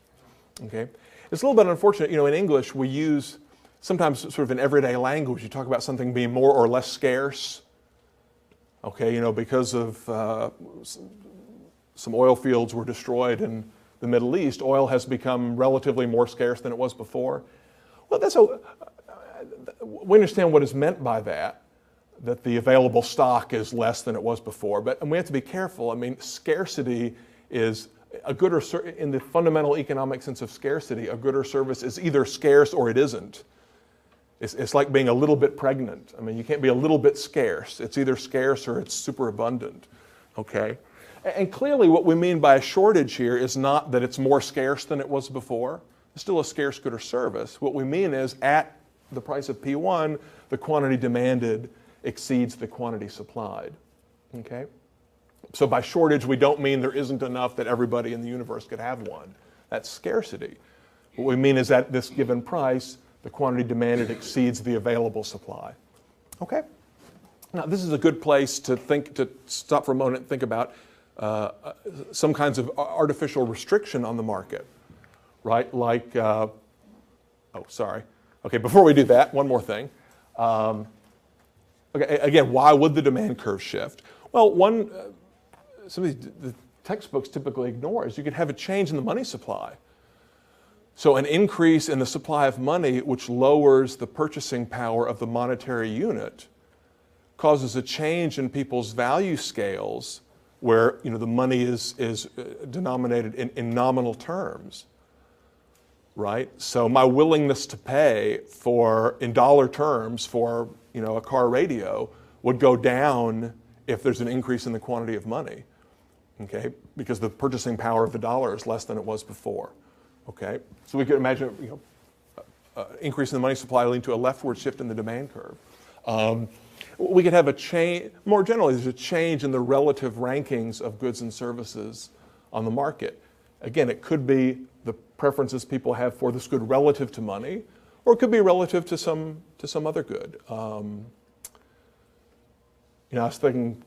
Okay? It's a little bit unfortunate, in English we use sometimes sort of in everyday language, you talk about something being more or less scarce. Okay, because of some oil fields were destroyed in the Middle East, oil has become relatively more scarce than it was before. Well, we understand what is meant by that the available stock is less than it was before, and we have to be careful. I mean, scarcity is a good or in the fundamental economic sense of scarcity, a good or service is either scarce or it isn't. It's like being a little bit pregnant. I mean, you can't be a little bit scarce. It's either scarce or it's super abundant. Okay? And clearly what we mean by a shortage here is not that it's more scarce than it was before. It's still a scarce good or service. What we mean is at the price of P1, the quantity demanded exceeds the quantity supplied. Okay? So by shortage, we don't mean there isn't enough that everybody in the universe could have one. That's scarcity. What we mean is at this given price, the quantity demanded exceeds the available supply. Okay? Now, this is a good place to stop for a moment and think about some kinds of artificial restriction on the market, right? Like, Okay, before we do that, one more thing. Okay, again, why would the demand curve shift? Well, textbooks typically ignore is you could have a change in the money supply. So an increase in the supply of money, which lowers the purchasing power of the monetary unit, causes a change in people's value scales where the money is denominated in nominal terms, right? So my willingness to pay in dollar terms for a car radio would go down if there's an increase in the quantity of money, okay? Because the purchasing power of the dollar is less than it was before. Okay, so we could imagine, increase in the money supply leading to a leftward shift in the demand curve. We could have a change, more generally, there's a change in the relative rankings of goods and services on the market. Again, it could be the preferences people have for this good relative to money, or it could be relative to some other good. I was thinking,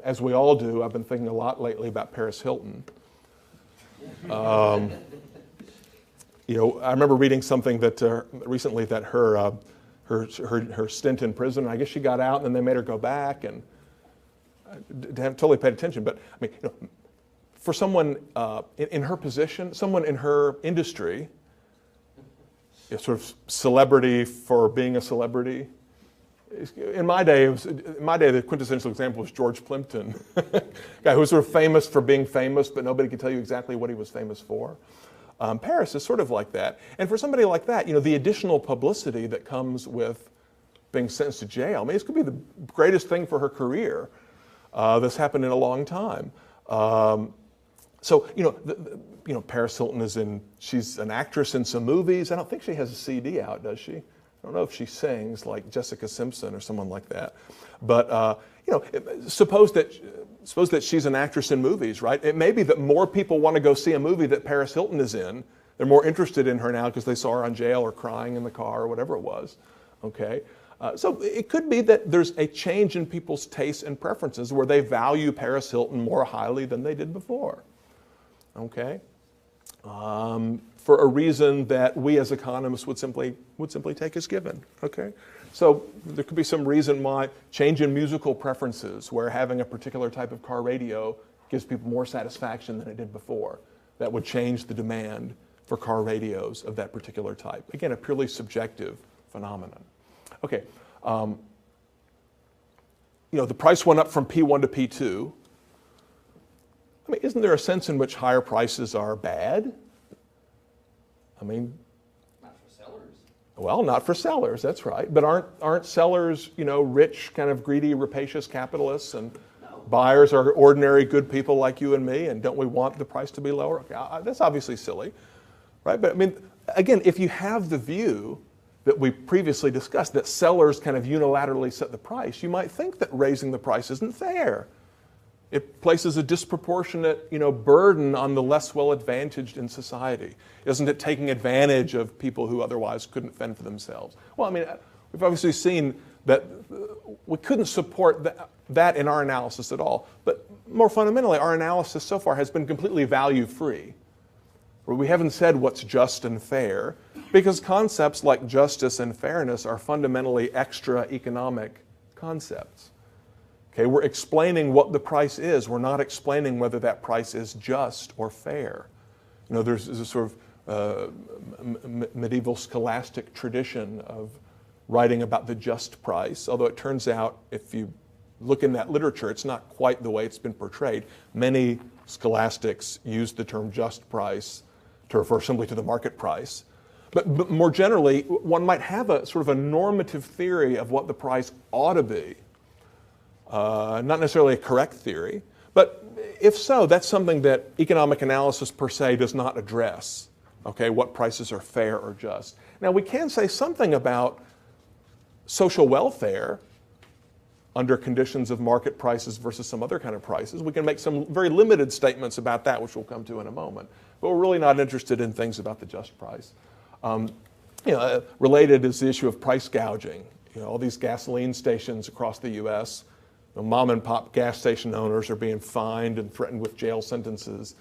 as we all do, I've been thinking a lot lately about Paris Hilton. I remember reading something that recently that her stint in prison, I guess she got out and then they made her go back, and I haven't totally paid attention. But I mean, for someone in her position, someone in her industry, sort of celebrity for being a celebrity. In my day, the quintessential example was George Plimpton, guy who was sort of famous for being famous, but nobody could tell you exactly what he was famous for. Paris is sort of like that. And for somebody like that, the additional publicity that comes with being sentenced to jail, I mean, this could be the greatest thing for her career that's happened in a long time. Paris Hilton she's an actress in some movies. I don't think she has a CD out, does she? I don't know if she sings like Jessica Simpson or someone like that. But, suppose that she's an actress in movies, right? It may be that more people want to go see a movie that Paris Hilton is in. They're more interested in her now because they saw her on jail or crying in the car or whatever it was, okay? So it could be that there's a change in people's tastes and preferences where they value Paris Hilton more highly than they did before, okay? For a reason that we as economists would simply take as given, okay? So there could be some reason why change in musical preferences, where having a particular type of car radio gives people more satisfaction than it did before. That would change the demand for car radios of that particular type. Again, a purely subjective phenomenon. Okay, the price went up from P1 to P2. I mean, isn't there a sense in which higher prices are bad? I mean, not for sellers. Well, not for sellers, that's right. But aren't sellers, rich, kind of greedy, rapacious capitalists, and buyers are ordinary good people like you and me, and don't we want the price to be lower? Okay, that's obviously silly, right? But I mean, again, if you have the view that we previously discussed, that sellers kind of unilaterally set the price, you might think that raising the price isn't fair. It places a disproportionate, burden on the less well-advantaged in society. Isn't it taking advantage of people who otherwise couldn't fend for themselves? Well, I mean, we've obviously seen that we couldn't support that in our analysis at all. But more fundamentally, our analysis so far has been completely value-free. We haven't said what's just and fair, because concepts like justice and fairness are fundamentally extra-economic concepts. Okay, we're explaining what the price is. We're not explaining whether that price is just or fair. There's a sort of medieval scholastic tradition of writing about the just price, although it turns out, if you look in that literature, it's not quite the way it's been portrayed. Many scholastics use the term just price to refer simply to the market price. But more generally, one might have a sort of a normative theory of what the price ought to be. Not necessarily a correct theory, but if so, that's something that economic analysis per se does not address, okay, what prices are fair or just. Now, we can say something about social welfare under conditions of market prices versus some other kind of prices. We can make some very limited statements about that, which we'll come to in a moment, but we're really not interested in things about the just price. Related is the issue of price gouging. All these gasoline stations across the U.S., mom and pop gas station owners are being fined and threatened with jail sentences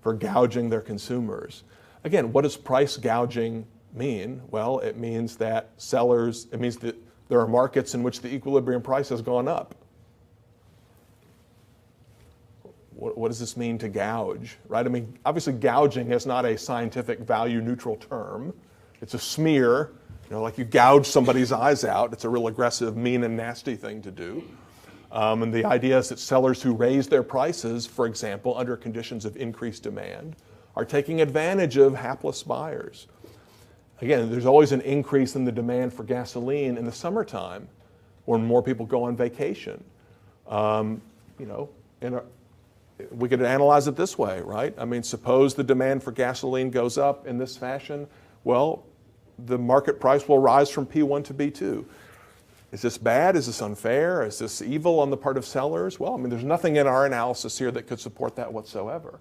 for gouging their consumers. Again, what does price gouging mean? Well, it means that there are markets in which the equilibrium price has gone up. what does this mean to gouge, right? I mean, obviously gouging is not a scientific value neutral term. It's a smear, like you gouge somebody's eyes out. It's a real aggressive, mean, and nasty thing to do. And the idea is that sellers who raise their prices, for example, under conditions of increased demand, are taking advantage of hapless buyers. Again, there's always an increase in the demand for gasoline in the summertime when more people go on vacation. We could analyze it this way, right? I mean, suppose the demand for gasoline goes up in this fashion. Well, the market price will rise from P1 to P2. Is this bad? Is this unfair? Is this evil on the part of sellers? Well, I mean, there's nothing in our analysis here that could support that whatsoever.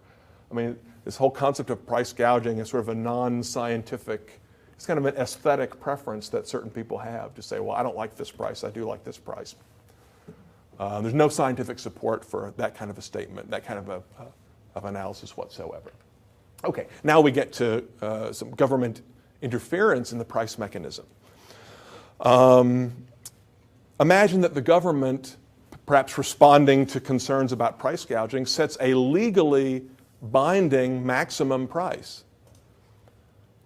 I mean, this whole concept of price gouging is sort of a non-scientific, it's kind of an aesthetic preference that certain people have to say, well, I don't like this price, I do like this price. There's no scientific support for that kind of a statement, that kind of analysis whatsoever. Okay, now we get to some government interference in the price mechanism. Imagine that the government, perhaps responding to concerns about price gouging, sets a legally binding maximum price.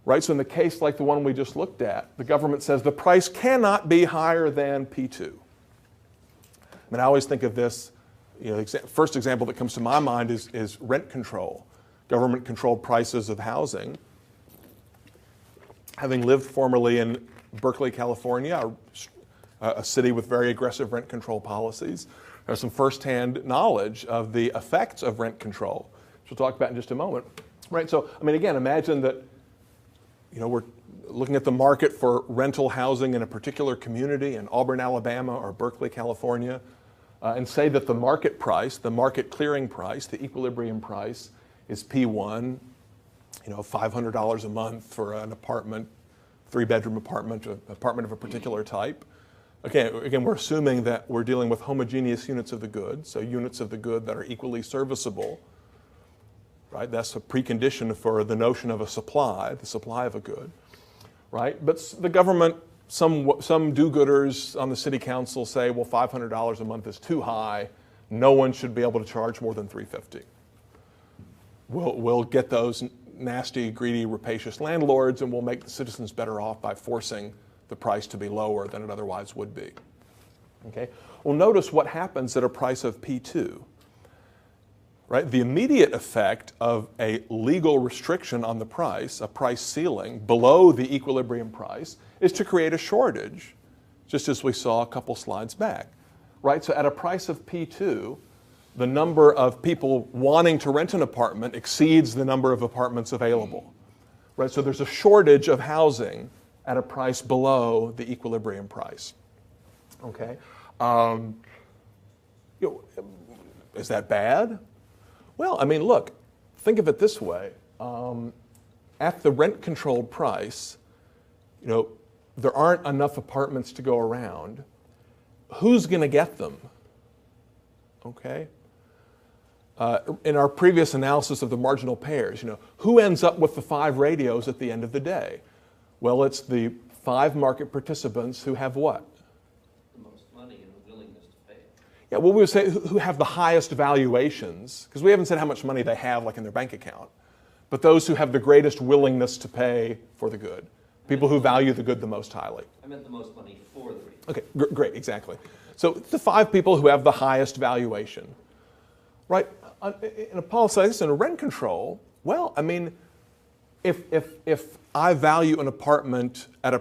Right, so in the case like the one we just looked at, the government says the price cannot be higher than P2. I mean, I always think of this, first example that comes to my mind is rent control, government-controlled prices of housing. Having lived formerly in Berkeley, California, a city with very aggressive rent control policies, there's some firsthand knowledge of the effects of rent control, which we'll talk about in just a moment. Right, so, I mean, again, imagine that we're looking at the market for rental housing in a particular community in Auburn, Alabama, or Berkeley, California, and say that the market price, the market clearing price, the equilibrium price is P1, $500 a month for an apartment, 3-bedroom apartment, an apartment of a particular type. Again, we're assuming that we're dealing with homogeneous units of the good, so units of the good that are equally serviceable. Right? That's a precondition for the notion of a supply, the supply of a good. Right? But the government, some do-gooders on the city council say, well, $500 a month is too high. No one should be able to charge more than $350. We'll get those nasty, greedy, rapacious landlords, and we'll make the citizens better off by forcing the price to be lower than it otherwise would be. Okay? Well, notice what happens at a price of P2. Right? The immediate effect of a legal restriction on the price, a price ceiling below the equilibrium price, is to create a shortage, just as we saw a couple slides back. Right? So at a price of P2, the number of people wanting to rent an apartment exceeds the number of apartments available. Right? So there's a shortage of housing at a price below the equilibrium price. Okay? Is that bad? Well, I mean, look, think of it this way. At the rent-controlled price, there aren't enough apartments to go around. Who's going to get them? Okay? In our previous analysis of the marginal pairs, who ends up with the 5 radios at the end of the day? Well, it's the 5 market participants who have what? Yeah, well, we would say who have the highest valuations, because we haven't said how much money they have, like in their bank account, but those who have the greatest willingness to pay for the good, people who value the good the most highly. I meant the most money for the REIT. Okay, great, exactly. So the 5 people who have the highest valuation, right? In a policy like this, in a rent control, well, I mean, if I value an apartment at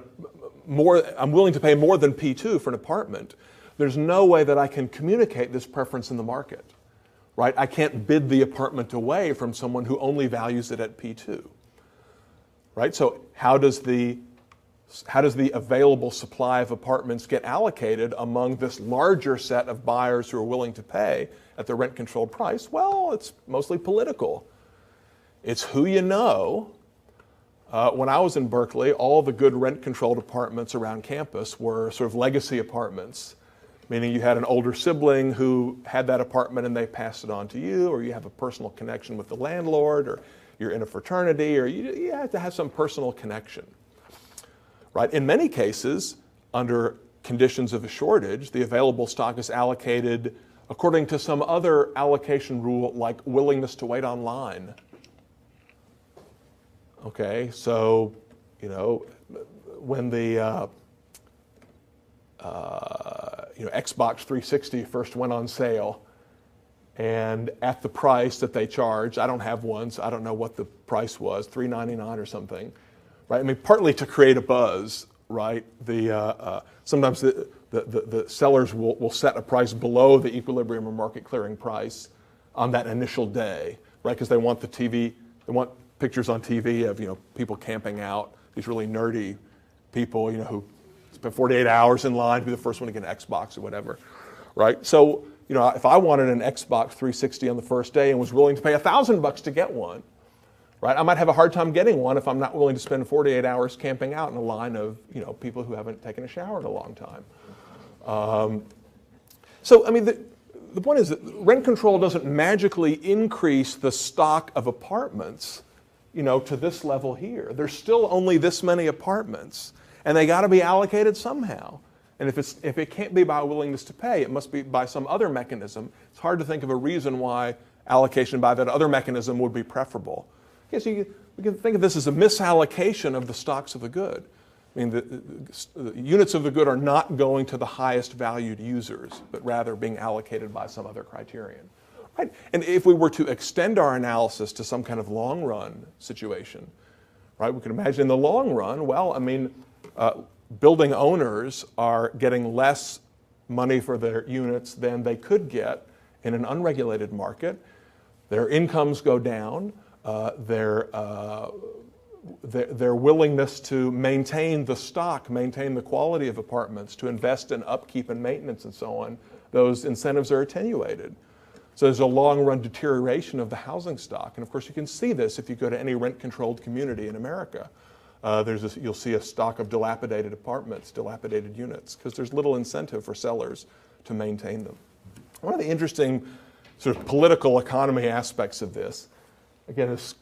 I'm willing to pay more than P2 for an apartment, there's no way that I can communicate this preference in the market, right? I can't bid the apartment away from someone who only values it at P2, right? So how does the available supply of apartments get allocated among this larger set of buyers who are willing to pay at the rent-controlled price? Well, it's mostly political. It's who you know. When I was in Berkeley, all the good rent-controlled apartments around campus were sort of legacy apartments, meaning you had an older sibling who had that apartment and they passed it on to you, or you have a personal connection with the landlord, or you're in a fraternity, or you have to have some personal connection. Right? In many cases, under conditions of a shortage, the available stock is allocated according to some other allocation rule like willingness to wait online. Okay, so, you know, when the Xbox 360 first went on sale, and at the price that they charged, I don't have one, so I don't know what the price was, $3.99 or something, right? I mean, partly to create a buzz, right? Sometimes the sellers will set a price below the equilibrium or market clearing price on that initial day, right? Because they want the TV, they want pictures on TV of, you know, people camping out, these really nerdy people, you know, who spend 48 hours in line to be the first one to get an Xbox or whatever, right? So, you know, if I wanted an Xbox 360 on the first day and was willing to pay $1,000 to get one, right? I might have a hard time getting one if I'm not willing to spend 48 hours camping out in a line of, you know, people who haven't taken a shower in a long time. So, I mean, the point is that rent control doesn't magically increase the stock of apartments, you know, to this level here. There's still only this many apartments, and they got to be allocated somehow. And if it can't be by willingness to pay, it must be by some other mechanism. It's hard to think of a reason why allocation by that other mechanism would be preferable. Okay, so we can think of this as a misallocation of the stocks of the good. I mean, the units of the good are not going to the highest valued users, but rather being allocated by some other criterion. Right? And if we were to extend our analysis to some kind of long run situation, right, we could imagine in the long run, well, I mean, building owners are getting less money for their units than they could get in an unregulated market. Their incomes go down. Their willingness to maintain the stock, maintain the quality of apartments, to invest in upkeep and maintenance and so on, those incentives are attenuated. So there's a long-run deterioration of the housing stock. And of course, you can see this if you go to any rent-controlled community in America. You'll see a stock of dilapidated apartments, dilapidated units, because there's little incentive for sellers to maintain them. One of the interesting sort of political economy aspects of this, again, this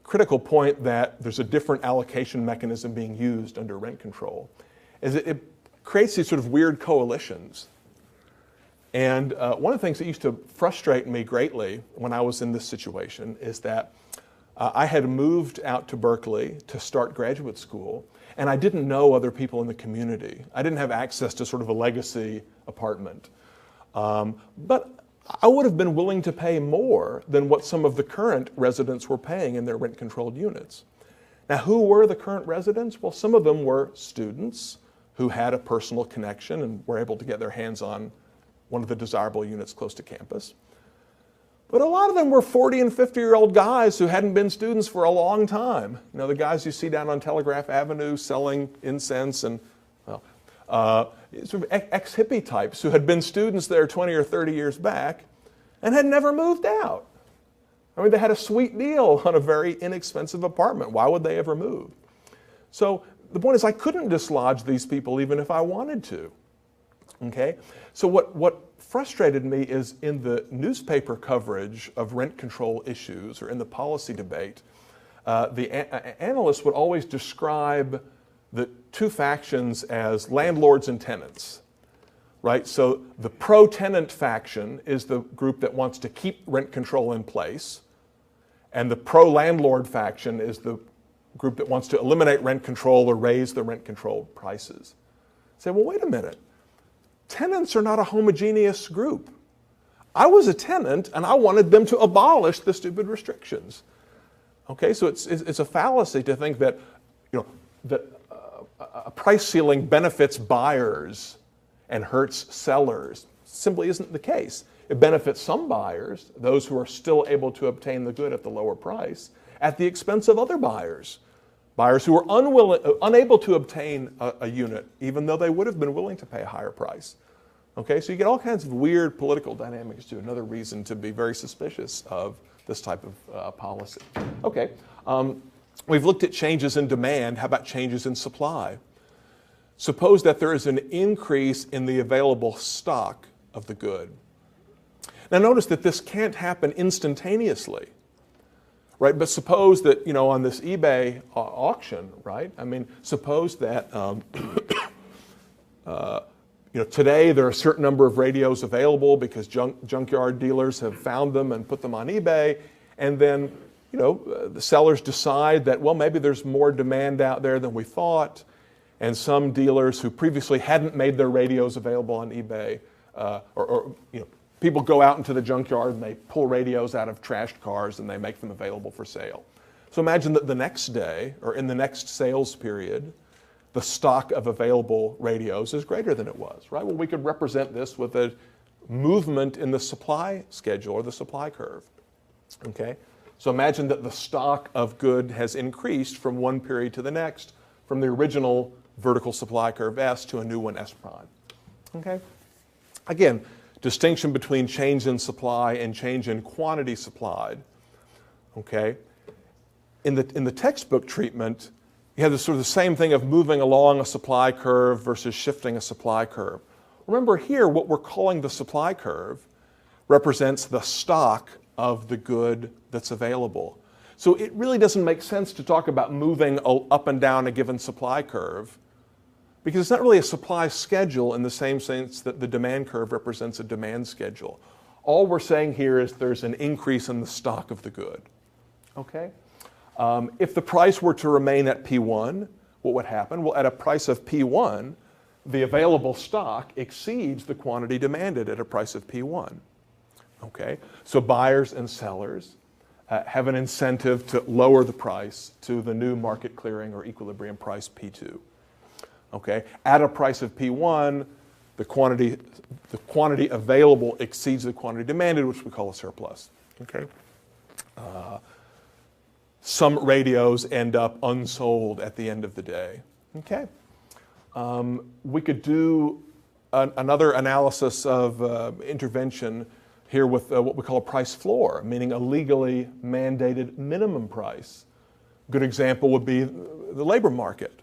critical point that there's a different allocation mechanism being used under rent control, is it creates these sort of weird coalitions. And one of the things that used to frustrate me greatly when I was in this situation is that I had moved out to Berkeley to start graduate school, and I didn't know other people in the community. I didn't have access to sort of a legacy apartment. But I would have been willing to pay more than what some of the current residents were paying in their rent-controlled units. Now, who were the current residents? Well, some of them were students who had a personal connection and were able to get their hands on one of the desirable units close to campus. But a lot of them were 40 and 50-year-old guys who hadn't been students for a long time. You know, the guys you see down on Telegraph Avenue selling incense and, well, sort of ex-hippie types who had been students there 20 or 30 years back and had never moved out. I mean, they had a sweet deal on a very inexpensive apartment. Why would they ever move? So the point is, I couldn't dislodge these people even if I wanted to. Okay? So what frustrated me is in the newspaper coverage of rent control issues or in the policy debate, the analysts would always describe the two factions as landlords and tenants, right? So the pro-tenant faction is the group that wants to keep rent control in place, and the pro-landlord faction is the group that wants to eliminate rent control or raise the rent control prices. Say, well, wait a minute. Tenants are not a homogeneous group. I was a tenant and I wanted them to abolish the stupid restrictions. Okay, so it's a fallacy to think that, you know, that a price ceiling benefits buyers and hurts sellers. Simply isn't the case. It benefits some buyers, those who are still able to obtain the good at the lower price, at the expense of other buyers. Buyers who are unable to obtain a unit, even though they would have been willing to pay a higher price. Okay, so you get all kinds of weird political dynamics too. Another reason to be very suspicious of this type of policy. Okay, we've looked at changes in demand. How about changes in supply? Suppose that there is an increase in the available stock of the good. Now notice that this can't happen instantaneously. Right, but suppose that, you know, on this eBay auction, right? I mean, suppose that, you today there are a certain number of radios available because junkyard dealers have found them and put them on eBay, and then the sellers decide that, well, maybe there's more demand out there than we thought, and some dealers who previously hadn't made their radios available on eBay, people go out into the junkyard and they pull radios out of trashed cars and they make them available for sale. So imagine that the next day, or in the next sales period, the stock of available radios is greater than it was, right? Well, we could represent this with a movement in the supply schedule or the supply curve, okay? So imagine that the stock of good has increased from one period to the next, from the original vertical supply curve S to a new one S prime, okay? Again, distinction between change in supply and change in quantity supplied, okay? In the textbook treatment, you have this sort of the same thing of moving along a supply curve versus shifting a supply curve. Remember here, what we're calling the supply curve represents the stock of the good that's available. So it really doesn't make sense to talk about moving up and down a given supply curve, because it's not really a supply schedule in the same sense that the demand curve represents a demand schedule. All we're saying here is there's an increase in the stock of the good, okay? If the price were to remain at P1, what would happen? Well, at a price of P1, the available stock exceeds the quantity demanded at a price of P1. Okay? So buyers and sellers have an incentive to lower the price to the new market clearing or equilibrium price P2. Okay? At a price of P1, the quantity available exceeds the quantity demanded, which we call a surplus. Okay? Some radios end up unsold at the end of the day. Okay. We could do another analysis of intervention here with what we call a price floor, meaning a legally mandated minimum price. A good example would be the labor market.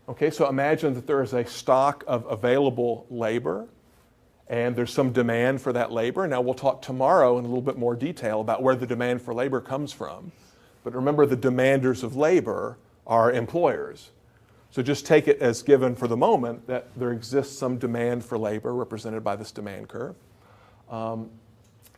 Okay, so imagine that there is a stock of available labor and there's some demand for that labor. Now we'll talk tomorrow in a little bit more detail about where the demand for labor comes from. But remember, the demanders of labor are employers. So just take it as given for the moment that there exists some demand for labor represented by this demand curve.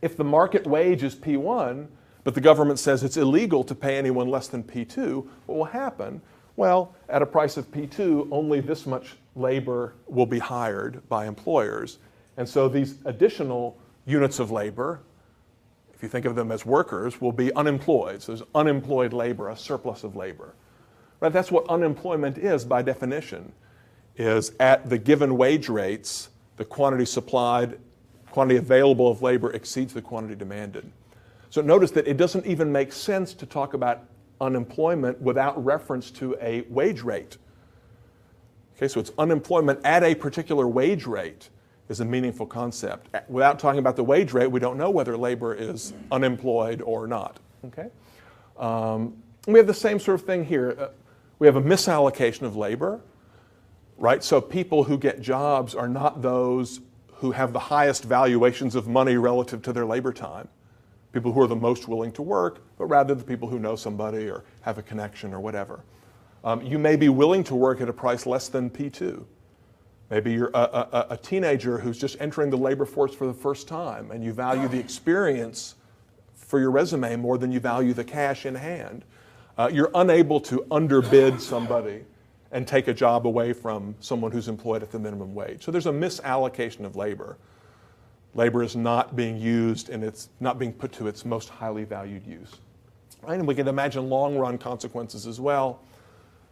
If the market wage is P1, but the government says it's illegal to pay anyone less than P2, what will happen? Well, at a price of P2, only this much labor will be hired by employers. And so these additional units of labor, if you think of them as workers, will be unemployed. So there's unemployed labor, a surplus of labor. Right? That's what unemployment is by definition, is at the given wage rates, the quantity supplied, quantity available of labor exceeds the quantity demanded. So notice that it doesn't even make sense to talk about unemployment without reference to a wage rate. Okay, so it's unemployment at a particular wage rate is a meaningful concept. Without talking about the wage rate, we don't know whether labor is unemployed or not. Okay? We have the same sort of thing here. We have a misallocation of labor, right? So people who get jobs are not those who have the highest valuations of money relative to their labor time, people who are the most willing to work, but rather the people who know somebody or have a connection or whatever. You may be willing to work at a price less than P2. Maybe you're a teenager who's just entering the labor force for the first time and you value the experience for your resume more than you value the cash in hand. You're unable to underbid somebody and take a job away from someone who's employed at the minimum wage. So there's a misallocation of labor. Labor is not being used and it's not being put to its most highly valued use. Right? And we can imagine long-run consequences as well.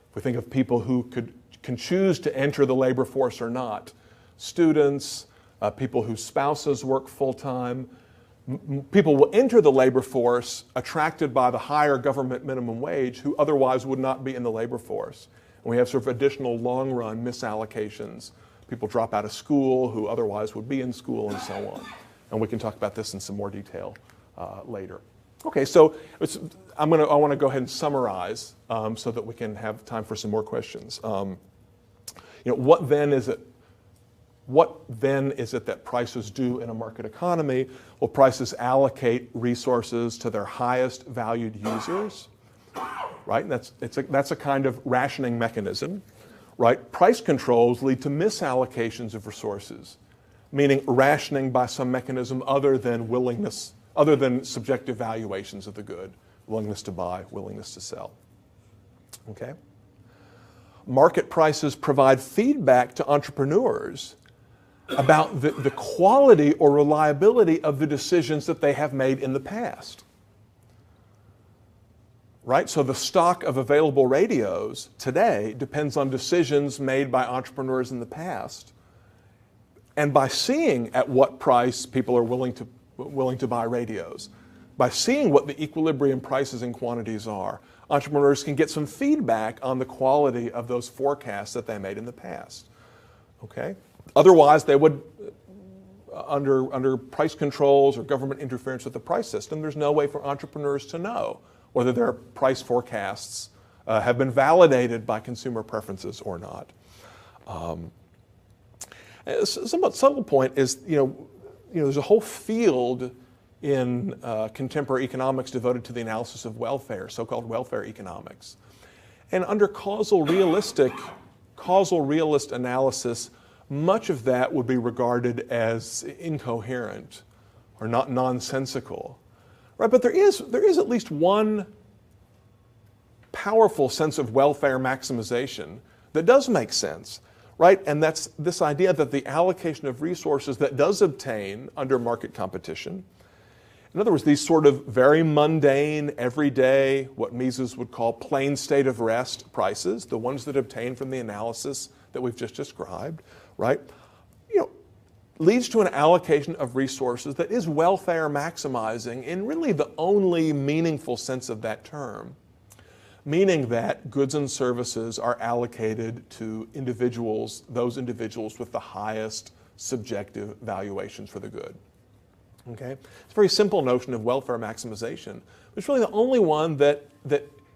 If we think of people who can choose to enter the labor force or not, students, people whose spouses work full-time, people will enter the labor force attracted by the higher government minimum wage who otherwise would not be in the labor force. And we have sort of additional long-run misallocations. People drop out of school who otherwise would be in school and so on. And we can talk about this in some more detail later. Okay, so I want to go ahead and summarize so that we can have time for some more questions. What then is it that prices do in a market economy? Well, prices allocate resources to their highest valued users, right? And that's a kind of rationing mechanism, right? Price controls lead to misallocations of resources, meaning rationing by some mechanism other than willingness, other than subjective valuations of the good, willingness to buy, willingness to sell. Okay? Market prices provide feedback to entrepreneurs about the quality or reliability of the decisions that they have made in the past. Right? So the stock of available radios today depends on decisions made by entrepreneurs in the past. And by seeing at what price people are willing to buy radios, by seeing what the equilibrium prices and quantities are, entrepreneurs can get some feedback on the quality of those forecasts that they made in the past. Okay? Otherwise, they would, under price controls or government interference with the price system, there's no way for entrepreneurs to know whether their price forecasts have been validated by consumer preferences or not. A somewhat subtle point is, there's a whole field in contemporary economics devoted to the analysis of welfare, so-called welfare economics. And under causal realist analysis, much of that would be regarded as incoherent or not nonsensical. Right, but there is at least one powerful sense of welfare maximization that does make sense, right? And that's this idea that the allocation of resources that does obtain under market competition, in other words, these sort of very mundane, everyday, what Mises would call plain state of rest prices, the ones that obtain from the analysis that we've just described, right? Leads to an allocation of resources that is welfare maximizing in really the only meaningful sense of that term, meaning that goods and services are allocated to individuals, those individuals with the highest subjective valuations for the good. Okay? It's a very simple notion of welfare maximization, but it's really the only one that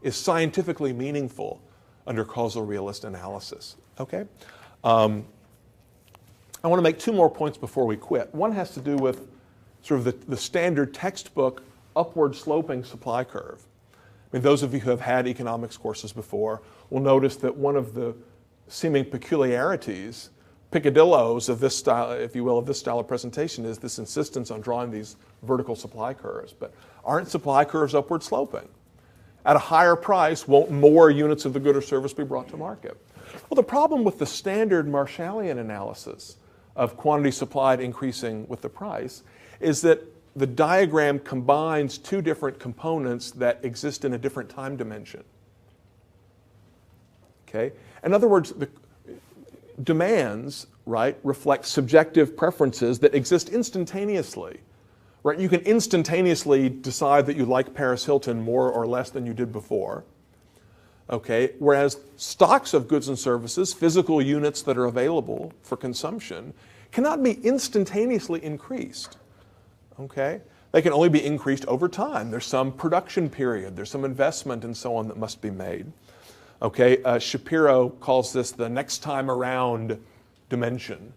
is scientifically meaningful under causal realist analysis. Okay? I want to make two more points before we quit. One has to do with sort of the standard textbook upward sloping supply curve. I mean, those of you who have had economics courses before will notice that one of the seeming peculiarities, picadillos of this style, if you will, of this style of presentation is this insistence on drawing these vertical supply curves. But aren't supply curves upward sloping? At a higher price, won't more units of the good or service be brought to market? Well, the problem with the standard Marshallian analysis of quantity supplied increasing with the price is that the diagram combines two different components that exist in a different time dimension. Okay? In other words, the demands, right, reflect subjective preferences that exist instantaneously. Right? You can instantaneously decide that you like Paris Hilton more or less than you did before. Okay? Whereas stocks of goods and services, physical units that are available for consumption, cannot be instantaneously increased. Okay? They can only be increased over time. There's some production period, there's some investment and so on that must be made. Okay? Shapiro calls this the next time around dimension.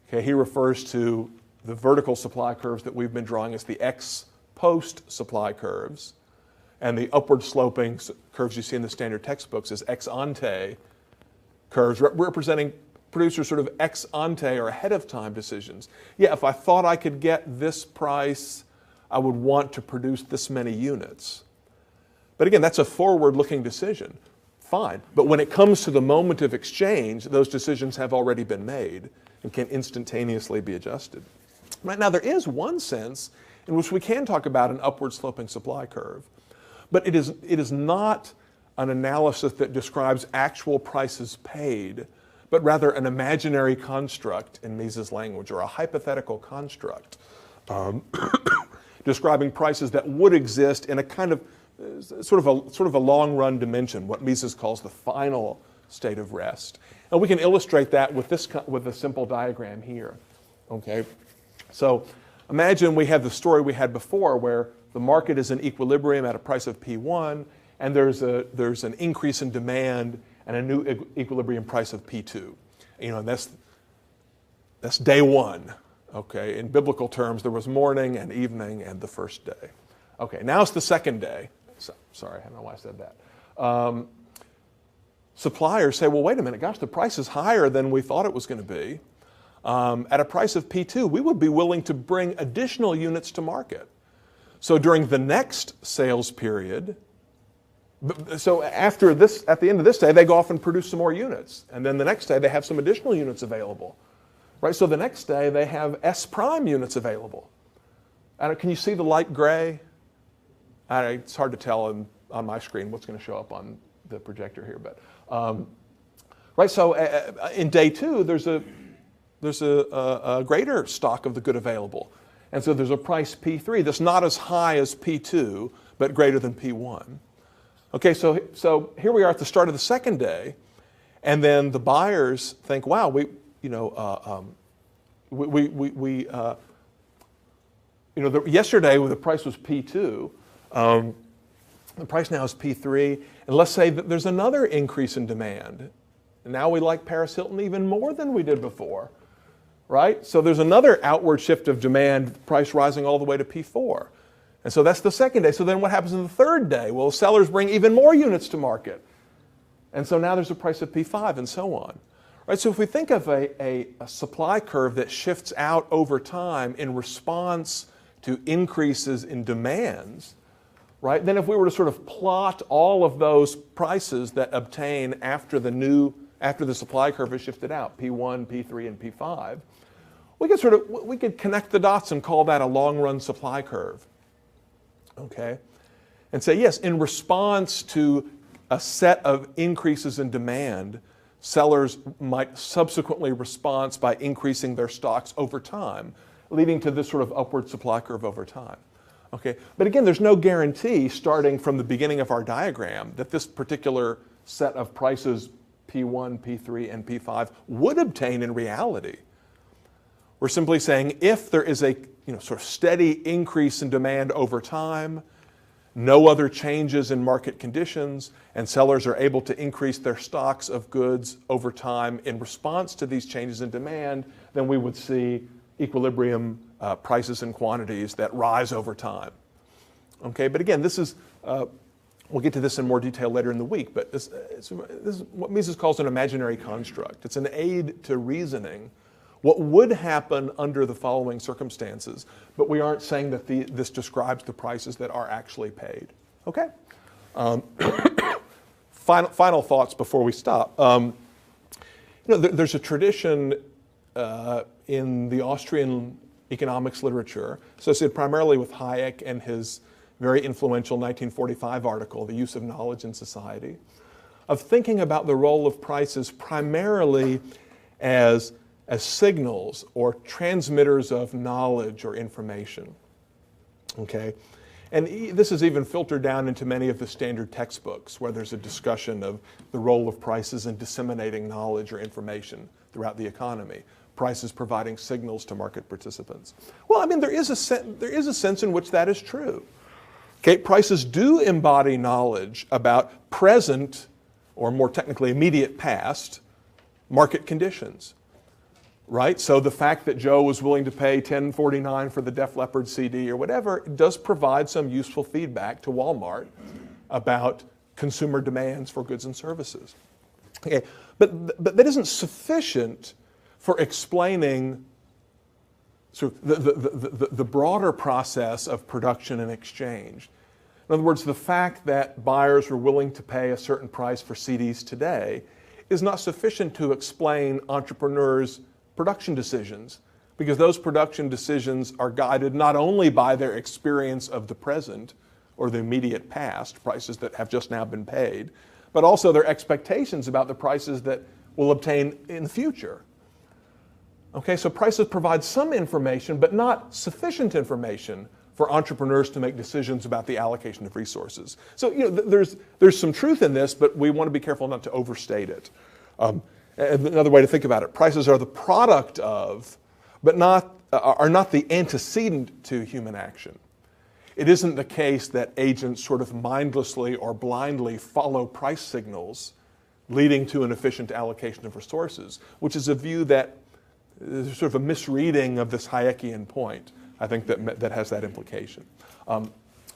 Okay? He refers to the vertical supply curves that we've been drawing as the ex post supply curves, and the upward sloping curves you see in the standard textbooks as ex ante curves, representing producers' sort of ex ante or ahead of time decisions. Yeah, if I thought I could get this price, I would want to produce this many units. But again, that's a forward-looking decision. Fine. But when it comes to the moment of exchange, those decisions have already been made and can instantaneously be adjusted. Right now, there is one sense in which we can talk about an upward sloping supply curve, but it is not an analysis that describes actual prices paid, but rather an imaginary construct in Mises' language, or a hypothetical construct, describing prices that would exist in a kind of sort of a long-run dimension, what Mises calls the final state of rest. And we can illustrate that with a simple diagram here. Okay, so imagine we have the story we had before, where the market is in equilibrium at a price of P1, and there's an increase in demand and a new equilibrium price of P2. And that's day one. Okay, in biblical terms, there was morning and evening and the first day. Okay, now it's the second day. Sorry, I don't know why I said that. suppliers say, well, wait a minute, gosh, the price is higher than we thought it was going to be. At a price of P2, we would be willing to bring additional units to market. So during the next sales period, so after this, at the end of this day, they go off and produce some more units. And then the next day, they have some additional units available. Right? So the next day, they have S prime units available. Can you see the light gray? It's hard to tell on my screen what's going to show up on the projector here. But right, so in day 2, there's a greater stock of the good available. And so there's a price P3 that's not as high as P2, but greater than P1. Okay, so here we are at the start of the second day, and then the buyers think, wow, yesterday the price was P2, the price now is P3, and let's say that there's another increase in demand. And now we like Paris Hilton even more than we did before. Right? So there's another outward shift of demand, price rising all the way to P4. And so that's the second day. So then what happens in the third day? Well, sellers bring even more units to market. And so now there's a price of P5 and so on. Right? So if we think of a supply curve that shifts out over time in response to increases in demands, right? Then if we were to sort of plot all of those prices that obtain after the supply curve is shifted out, P1, P3, and P5, we could connect the dots and call that a long-run supply curve, okay? And say, yes, in response to a set of increases in demand, sellers might subsequently respond by increasing their stocks over time, leading to this sort of upward supply curve over time, okay? But again, there's no guarantee starting from the beginning of our diagram that this particular set of prices P1, P3, and P5 would obtain in reality. We're simply saying if there is a sort of steady increase in demand over time, no other changes in market conditions, and sellers are able to increase their stocks of goods over time in response to these changes in demand, then we would see equilibrium prices and quantities that rise over time. Okay, but again, this is we'll get to this in more detail later in the week, but this is what Mises calls an imaginary construct. It's an aid to reasoning what would happen under the following circumstances, but we aren't saying that this describes the prices that are actually paid. Okay? Final thoughts before we stop. There's a tradition in the Austrian economics literature associated primarily with Hayek and his very influential 1945 article, The Use of Knowledge in Society, of thinking about the role of prices primarily as signals or transmitters of knowledge or information. Okay? And this is even filtered down into many of the standard textbooks where there's a discussion of the role of prices in disseminating knowledge or information throughout the economy. Prices providing signals to market participants. Well, I mean, there is a sense in which that is true. Okay, prices do embody knowledge about present, or more technically immediate past, market conditions. Right? So the fact that Joe was willing to pay $10.49 for the Def Leppard CD or whatever does provide some useful feedback to Walmart about consumer demands for goods and services. Okay, but that isn't sufficient for explaining sort of the broader process of production and exchange. In other words, the fact that buyers were willing to pay a certain price for CDs today is not sufficient to explain entrepreneurs' production decisions, because those production decisions are guided not only by their experience of the present or the immediate past, prices that have just now been paid, but also their expectations about the prices that will obtain in the future. Okay, so prices provide some information, but not sufficient information for entrepreneurs to make decisions about the allocation of resources. So there's some truth in this, but we want to be careful not to overstate it. Another way to think about it, prices are the product of, but are not the antecedent to human action. It isn't the case that agents sort of mindlessly or blindly follow price signals leading to an efficient allocation of resources, which is a view that is sort of a misreading of this Hayekian point. I think that has that implication.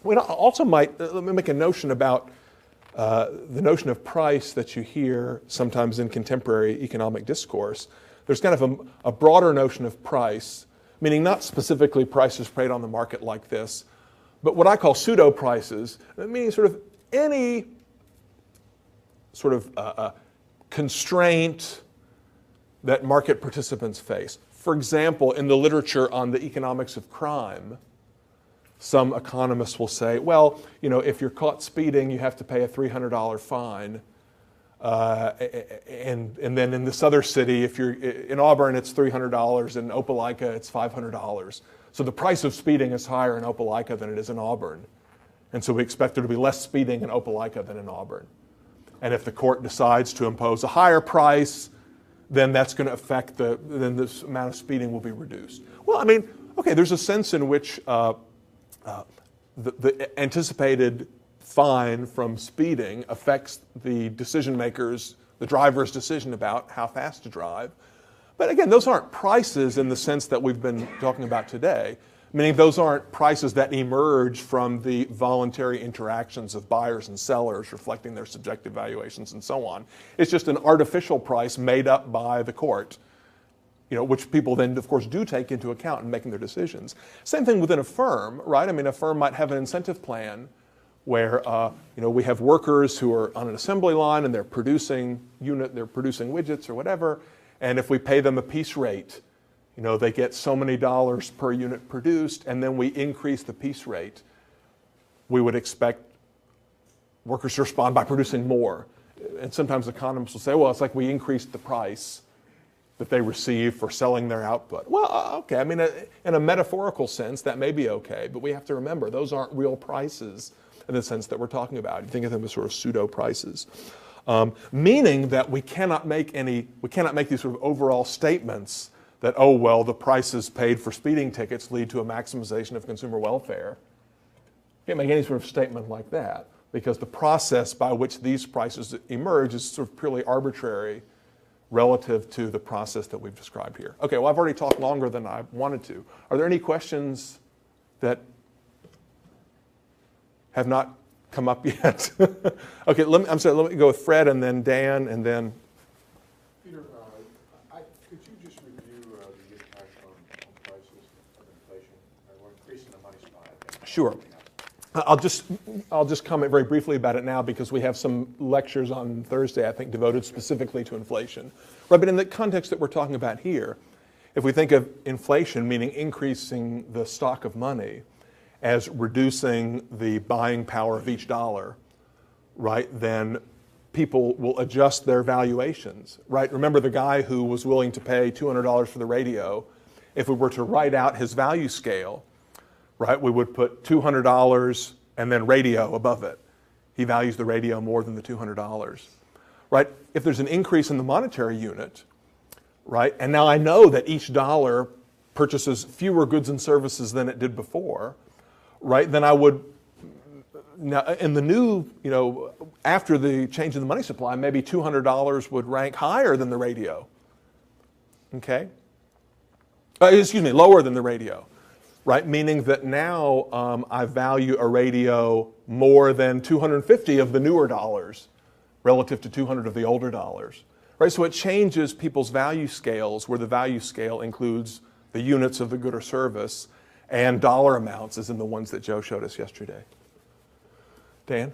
We also might, let me make a notion about the notion of price that you hear sometimes in contemporary economic discourse, there's kind of a broader notion of price, meaning not specifically prices paid on the market like this, but what I call pseudo prices, meaning sort of any sort of constraint that market participants face. For example, in the literature on the economics of crime, some economists will say, well, you know, if you're caught speeding, you have to pay a $300 fine. And then in this other city, if you're in Auburn, it's $300. In Opelika, it's $500. So the price of speeding is higher in Opelika than it is in Auburn. And so we expect there to be less speeding in Opelika than in Auburn. And if the court decides to impose a higher price, then that's going to affect then this amount of speeding will be reduced. Well, I mean, okay, there's a sense in which the anticipated fine from speeding affects the decision makers, the driver's decision about how fast to drive. But again, those aren't prices in the sense that we've been talking about today, meaning those aren't prices that emerge from the voluntary interactions of buyers and sellers reflecting their subjective valuations and so on. It's just an artificial price made up by the court, you know, which people then, of course, do take into account in making their decisions. Same thing within a firm, right? I mean, a firm might have an incentive plan where, you know, we have workers who are on an assembly line and they're producing widgets or whatever, and if we pay them a piece rate, you know, they get so many dollars per unit produced, and then we increase the piece rate, we would expect workers to respond by producing more. And sometimes economists will say, well, it's like we increased the price that they receive for selling their output. Well, okay, I mean, in a metaphorical sense, that may be okay, but we have to remember those aren't real prices in the sense that we're talking about. You think of them as sort of pseudo prices. Meaning that we cannot make these sort of overall statements that, oh, well, the prices paid for speeding tickets lead to a maximization of consumer welfare. You can't make any sort of statement like that because the process by which these prices emerge is sort of purely arbitrary relative to the process that we've described here. Okay, well, I've already talked longer than I wanted to. Are there any questions that have not come up yet? Okay, let me go with Fred and then Dan and then Peter, could you just review the impact on prices of inflation? We're increasing the money supply. Sure. I'll just comment very briefly about it now because we have some lectures on Thursday, I think, devoted specifically to inflation. Right, but in the context that we're talking about here, if we think of inflation, meaning increasing the stock of money as reducing the buying power of each dollar, right, then people will adjust their valuations, right? Remember the guy who was willing to pay $200 for the radio. If we were to write out his value scale, right, we would put $200 and then radio above it. He values the radio more than the $200, right? If there's an increase in the monetary unit, right, and now I know that each dollar purchases fewer goods and services than it did before, right, then I would, now in the new, you know, after the change in the money supply, maybe $200 would rank higher than the radio, okay? Lower than the radio. Right, meaning that now I value a radio more than 250 of the newer dollars relative to 200 of the older dollars. Right, so it changes people's value scales where the value scale includes the units of the good or service and dollar amounts as in the ones that Joe showed us yesterday. Dan?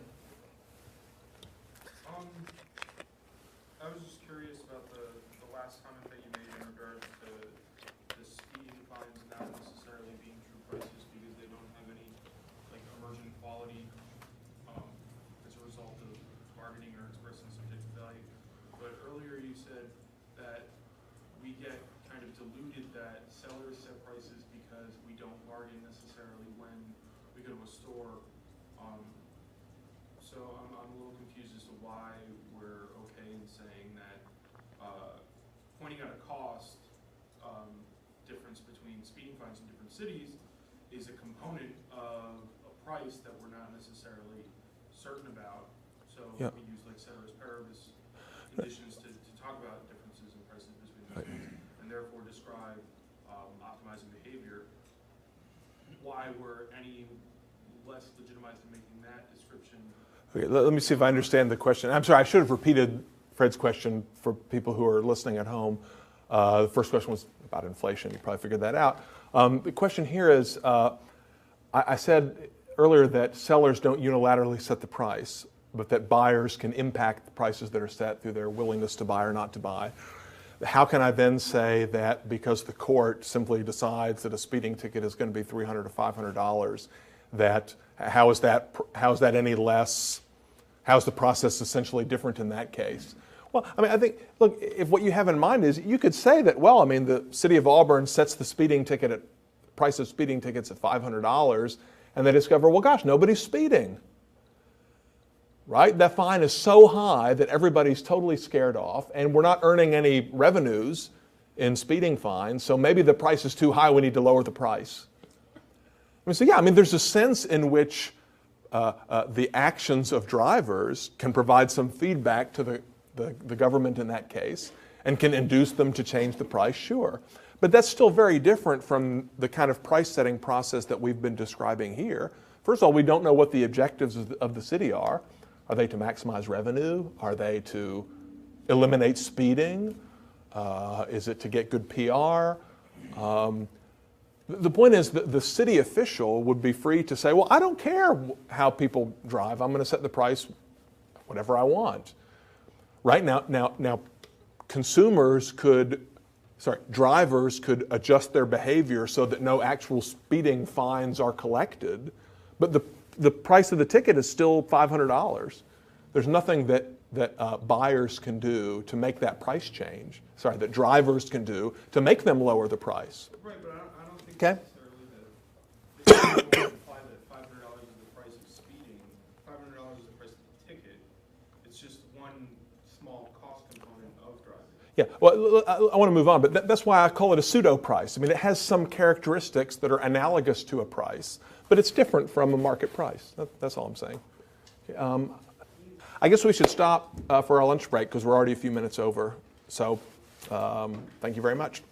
I was just curious about the last comment that you made in regards to the speeding fines not necessarily being true prices because they don't have any like emergent quality as a result of bargaining or expressing subjective value. But earlier you said that we get kind of deluded that sellers set prices because we don't bargain necessarily when we go to a store. So I'm a little confused as to why we're okay in saying that pointing out a cost difference between speeding fines in different cities is a component of a price that we're not necessarily certain about. So yeah. We use like ceteris paribus conditions to talk about differences in prices between cities and therefore describe optimizing behavior. Why we're any less legitimized in making that description Okay, let me see if I understand the question. I'm sorry, I should have repeated Fred's question for people who are listening at home. The first question was about inflation. You probably figured that out. The question here is, I said earlier that sellers don't unilaterally set the price, but that buyers can impact the prices that are set through their willingness to buy or not to buy. How can I then say that because the court simply decides that a speeding ticket is going to be $300 to $500, that how is that any less? How's the process essentially different in that case? Well, I mean, I think, look, if what you have in mind is, you could say that, well, I mean, the city of Auburn sets the speeding ticket at price of speeding tickets at $500, and they discover, well, gosh, nobody's speeding, right? That fine is so high that everybody's totally scared off, and we're not earning any revenues in speeding fines, so maybe the price is too high, we need to lower the price. I mean, so yeah, I mean, there's a sense in which the actions of drivers can provide some feedback to the government in that case and can induce them to change the price, sure. But that's still very different from the kind of price setting process that we've been describing here. First of all, we don't know what the objectives of the city are. Are they to maximize revenue? Are they to eliminate speeding? Is it to get good PR? The point is that the city official would be free to say, well, I don't care how people drive. I'm going to set the price whatever I want. Right now, drivers could adjust their behavior so that no actual speeding fines are collected, but the price of the ticket is still $500. There's nothing that buyers can do to make that price change. Sorry, that drivers can do to make them lower the price. Right, but I don't think Okay. necessarily that they don't imply that $500 is the price of speeding. $500 is the price of the ticket. It's just one small cost component of driving. Yeah, well, I want to move on, but that's why I call it a pseudo price. I mean, it has some characteristics that are analogous to a price, but it's different from a market price. That's all I'm saying. I guess we should stop for our lunch break because we're already a few minutes over. So thank you very much.